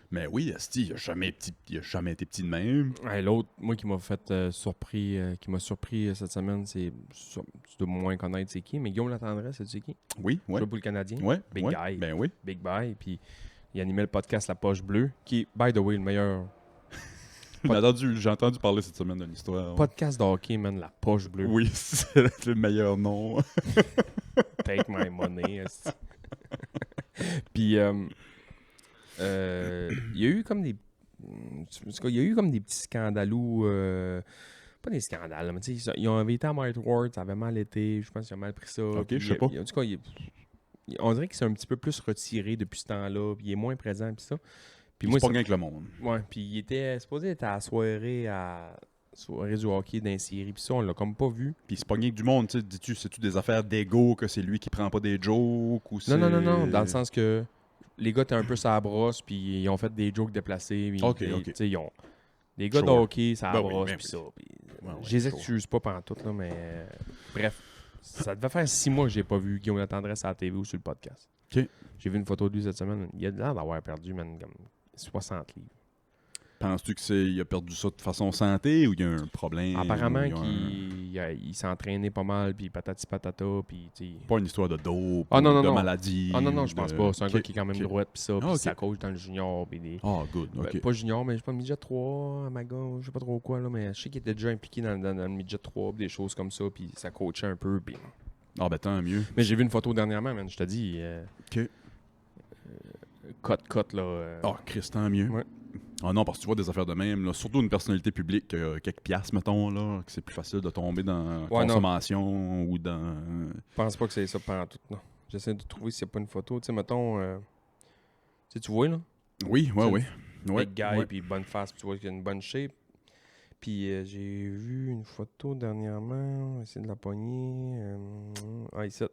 Mais oui, Esti, il a jamais été petit de même. Ouais, l'autre, moi, qui m'a fait surpris, qui m'a surpris cette semaine, tu dois moins connaître c'est qui, mais Guillaume Latendresse, c'est qui? Oui, ouais. Joueur pour le Canadien. Ouais, Big ouais, guy. Ben oui. Big Bye, puis il animait le podcast La Poche Bleue, qui est, by the way, le meilleur J'ai entendu parler cette semaine de l'histoire. podcast de hockey, man, La Poche Bleue. Oui, c'est le meilleur nom. Take my money. esti. Puis, il y a eu comme des... en tout cas, il y a eu comme des petits scandalous... pas des scandales, mais tu sais, ils ont invité à Mike Ward, ça avait mal été, je pense qu'ils ont mal pris ça. Ok, puis je sais pas. en tout cas, on dirait qu'il s'est un petit peu plus retiré depuis ce temps-là, puis il est moins présent, puis ça. Puis Moi, c'est pas bien avec le monde. Ouais, puis il était supposé être à la soirée du hockey d'un série, puis ça, on l'a comme pas vu. Puis c'est pas bien avec du monde, tu sais. Dis-tu, c'est-tu des affaires d'ego que c'est lui qui prend pas des jokes ou c'est... Non, dans le sens que les gars étaient un peu sur la brosse, puis ils ont fait des jokes déplacés. Puis Ok, des- ok. tu sais, ils ont des gars de Sure. hockey, ça Ben oui, brosse, ben puis oui. ça. Puis, Ouais, ouais, je les sure. excuse pas pendant tout, là, mais bref. Ça devait faire 6 mois que j'ai pas vu Guillaume Latendresse à la TV ou sur le podcast. Ok. J'ai vu une photo de lui cette semaine. Il a l'air d'avoir perdu, man, comme 60 livres. Penses-tu qu'il a perdu ça de façon santé ou il y a un problème? Apparemment ou il y a qu'il s'est entraîné pas mal, puis patati patata, puis tu sais. Pas une histoire de dope Ah, non, ou non, de non. maladie? Ah non, je ou pense de- pas. C'est un Ok, gars qui est quand même ok. droit, puis ça, puis Ah, ok. ça coach dans le junior, puis des... Ah, good, ok. Ben, pas junior, mais je sais pas, midget 3, Amaga, je sais pas trop quoi, là, mais je sais qu'il était déjà impliqué dans le midget 3, puis des choses comme ça, puis ça coachait un peu, puis... Ah, ben tant mieux. Mais j'ai vu une photo dernièrement, man, je te dis. Ok. Cut, là. Ah, Chris, tant mieux. Ouais. Ah non, parce que tu vois des affaires de même, là, surtout une personnalité publique, quelques piastres, mettons, là, que c'est plus facile de tomber dans Ouais, consommation ou dans... Je pense pas que c'est ça pendant tout, non. J'essaie de trouver s'il n'y a pas une photo. Tu sais, mettons, Tu vois, là? Oui, ouais. Big guy, puis bonne face, puis tu vois qu'il a une bonne shape. Puis j'ai vu une photo dernièrement, on va essayer de la pogner. Ici.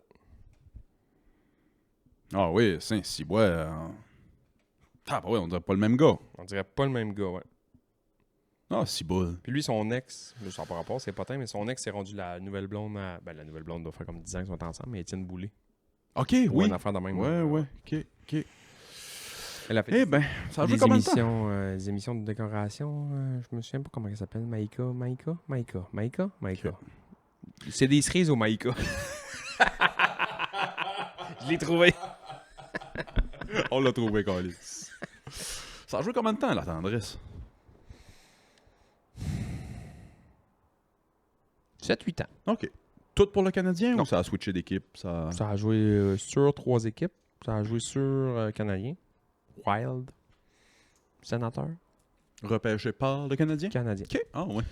Ah oui, Saint-Cybois. Ah, bah ouais, on dirait pas le même gars. On dirait pas le même gars, ouais. Ah, Ciboule. Puis lui, son ex, ça n'a pas rapport, c'est pas tant, mais son ex s'est rendu la nouvelle blonde à... Ben, la nouvelle blonde doit faire comme 10 ans qu'ils sont ensemble, mais Étienne Boulay. Ok, Ou oui. une affaire de même. Ouais. Ok. Elle a fait Eh ben, ça a joué des combien de temps? émissions, des émissions de décoration. Je me souviens pas comment elle s'appelle. Maïka. C'est des cerises au Maïka. Je l'ai trouvé. On l'a trouvé, Calis. Ça a joué combien de temps, la tendresse? 7-8 ans. Ok. Tout pour le Canadien Non. ou ça a switché d'équipe? Ça... Ça a joué sur 3 équipes. Ça a joué sur Canadien. Wild. Sénateur. Repêché par le Canadien? Canadien. Ok. Ah, ouais.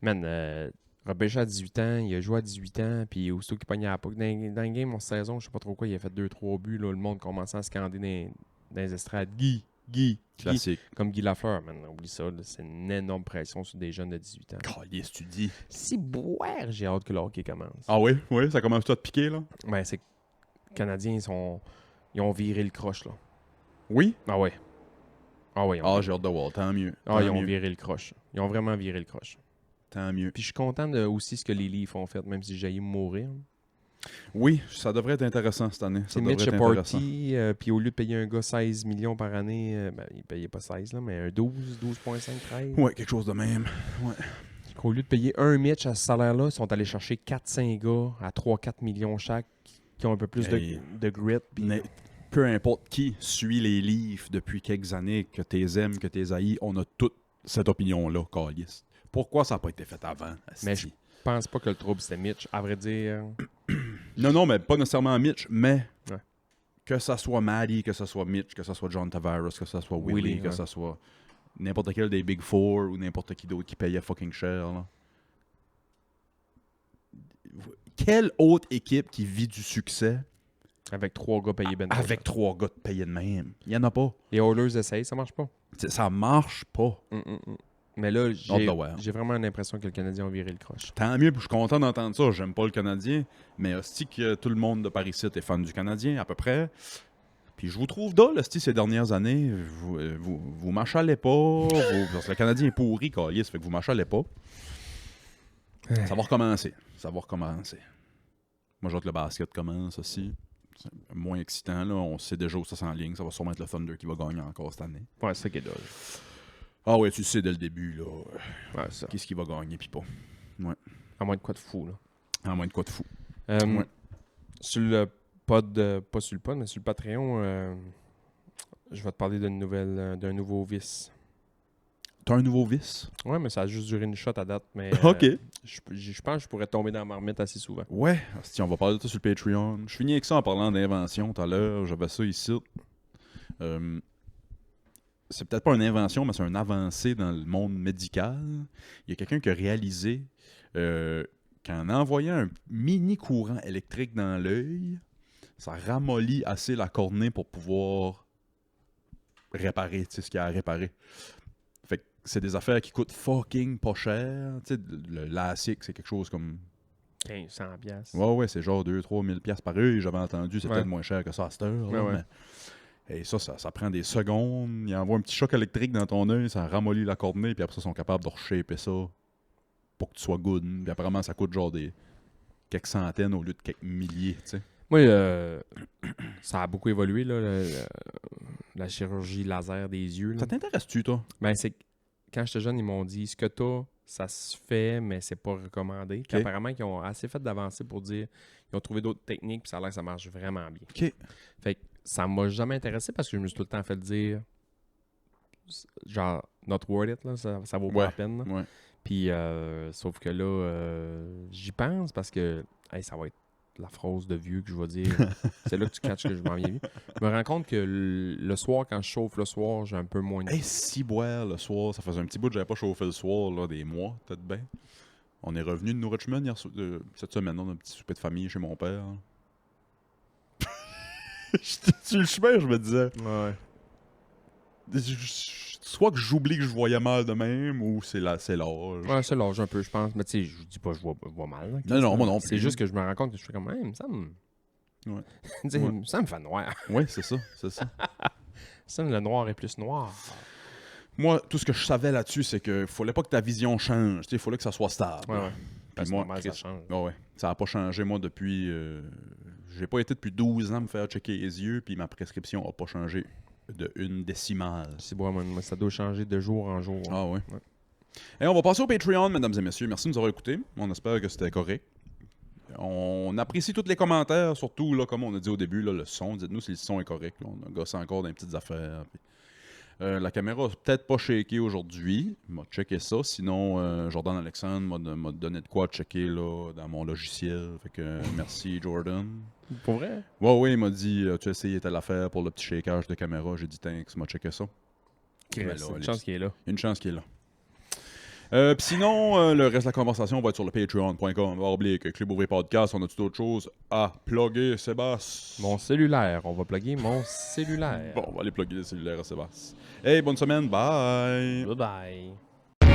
Man, repêché à 18 ans, il a joué à 18 ans, puis aussitôt qu'il pognait à la puck. Dans le game, en saison, je sais pas trop quoi, il a fait 2-3 buts. Là, le monde commençait à scander dans les estrades. Guy. Classique. Comme Guy Lafleur, man. Oublie ça, là, c'est une énorme pression sur des jeunes de 18 ans. Calis, tu dis. Si boire, j'ai hâte que le hockey commence. Ah oui, ça commence tout à te piquer, là? Ben, c'est que les Canadiens, ils ont viré le croche, là. Oui? Ah ouais. Ah, j'ai hâte de voir. Tant mieux. Ah, ils Tant ont mieux. viré le croche. Ils ont vraiment viré le croche. Tant mieux. Puis je suis content de aussi ce que les Leafs ont fait, même si j'ai mourir. Oui, ça devrait être intéressant cette année. Ça C'est devrait Mitch être intéressant. Party, puis au lieu de payer un gars 16 millions par année, ben, il payait pas 16, là, mais un 12.5, 13. Ouais, quelque chose de même. Au lieu de payer un Mitch à ce salaire-là, ils sont allés chercher 4-5 gars à 3-4 millions chaque qui ont un peu plus Hey. de grit. Puis Peu importe qui suit les Leafs depuis quelques années, que t'es aimes, que t'es haïs, on a toute cette opinion-là, Calis. Pourquoi ça n'a pas été fait avant? Mais asti? je pense pas que le trouble c'était Mitch. À vrai dire, Non, mais pas nécessairement Mitch, mais Ouais. que ça soit Maddie, que ça soit Mitch, que ça soit John Tavares, que ça soit Willie, Willie, que ouais. ça soit n'importe quel des Big Four ou n'importe qui d'autre qui payait fucking cher. Là. Quelle autre équipe qui vit du succès avec 3 gars payés ben avec 3 gars payés de même? Il y en a pas. Les Oilers essayent, ça marche pas. Ça marche pas. Mais là, Hâte de voir. j'ai vraiment l'impression que le Canadien a viré le croche. Tant mieux, puis je suis content d'entendre ça. J'aime pas le Canadien, mais hostie que tout le monde de Paris-Site est fan du Canadien, à peu près. Puis je vous trouve dole, hostie, ces dernières années. Vous m'achalez pas. Parce que le Canadien est pourri, Calis, ça fait que vous m'achalez pas. Ça va recommencer. Moi, j'ai hâte que le basket commence aussi. C'est moins excitant, là. On sait déjà où ça s'enligne. Ça va sûrement être le Thunder qui va gagner encore cette année. Ouais, c'est ça qui est drôle. Ah ouais, tu le sais dès le début, là. Ouais, ça. Qu'est-ce qui va gagner, puis pas. À moins de quoi de fou, là. À moins de quoi de fou. Ouais. Sur le pod, pas sur le pod, mais sur le Patreon, je vais te parler d'une nouvelle, d'un nouveau vice. T'as un nouveau vice? Ouais, mais ça a juste duré une shot à date. Mais OK. je pense que je pourrais tomber dans la marmite assez souvent. Ouais, si on va parler de ça sur le Patreon. Je finis avec ça en parlant d'invention tout à l'heure. J'avais ça ici. C'est peut-être pas une invention, mais c'est une avancée dans le monde médical. Il y a quelqu'un qui a réalisé qu'en envoyant un mini courant électrique dans l'œil, ça ramollit assez la cornée pour pouvoir réparer ce qu'il y a à réparer. Fait que c'est des affaires qui coûtent fucking pas cher. Tu sais, le LASIK, c'est quelque chose comme 1500 piastres. Ouais, c'est genre 2-3 000 piastres par œil. J'avais entendu, c'est Ouais. peut-être moins cher que ça à cette heure. là, Ouais. mais- Et ça prend des secondes. Il envoie un petit choc électrique dans ton œil, ça ramollit la cornée, puis après ça, ils sont capables de reshaper ça pour que tu sois good. Puis apparemment, ça coûte genre des quelques centaines au lieu de quelques milliers, tu sais. Moi, ça a beaucoup évolué, là, la chirurgie laser des yeux. Là. Ça t'intéresse-tu, toi? Ben, c'est que quand j'étais jeune, ils m'ont dit ce que t'as, ça se fait, mais c'est pas recommandé. Puis Ok. apparemment, ils ont assez fait d'avancées pour dire ils ont trouvé d'autres techniques, puis ça a l'air que ça marche vraiment bien. OK. Fait que ça m'a jamais intéressé parce que je me suis tout le temps fait dire genre, not worth it, là, ça vaut pas Ouais. la peine. là. Ouais. Puis, sauf que là, j'y pense parce que hey, ça va être la phrase de vieux que je vais dire. C'est là que tu catches que je m'en viens. Je me rends compte que le soir, quand je chauffe le soir, j'ai un peu moins de... Hey, si boire le soir, ça faisait un petit bout que j'avais pas chauffé le soir, là, des mois, peut-être bien. On est revenu de New Richmond cette semaine, on a un petit souper de famille chez mon père. Sur le chemin, je me disais, Ouais. Soit que j'oublie que je voyais mal de même, ou c'est l'âge. Ouais, c'est l'âge un peu, je pense. Mais tu sais, je dis pas que je vois mal. Là, Non, moi non plus. C'est juste que je me rends compte que je fais comme, ça me... Ouais. Tu sais, Ouais. ça me fait noir. Oui, c'est ça. Ça, le noir est plus noir. Moi, tout ce que je savais là-dessus, c'est qu'il fallait pas que ta vision change. Il fallait que ça soit stable. Ouais. Parce que moi, normal, ça Chris, change. ouais. Ça n'a pas changé, moi, depuis... j'ai pas été depuis 12 ans me faire checker les yeux, puis ma prescription n'a pas changé de une décimale. C'est bon, moi, ça doit changer de jour en jour. Ah oui. Ouais. Et on va passer au Patreon, mesdames et messieurs. Merci de nous avoir écoutés. On espère que c'était correct. On apprécie tous les commentaires, surtout, là, comme on a dit au début, là, le son. Dites-nous si le son est correct. Là. On a gossé encore dans les petites affaires. Puis, la caméra a peut-être pas shaké aujourd'hui. Il m'a checké ça. Sinon, Jordan Alexandre m'a donné de quoi checker là, dans mon logiciel. Fait que merci, Jordan. Pour vrai? Oui, il m'a dit tu as essayé telle affaire pour le petit shakeage de caméra. J'ai dit thanks, m'a checké ça. C'est une chance qu'il est là. Une chance qu'il est là. Puis sinon, le reste de la conversation va être sur le patreon.com. Club Ouvrier Podcast. On a tout autre chose à plugger, Sébastien? Mon cellulaire. On va plugger mon cellulaire. Bon, on va aller plugger le cellulaire à Sébastien. Hey, bonne semaine. Bye! Bye bye.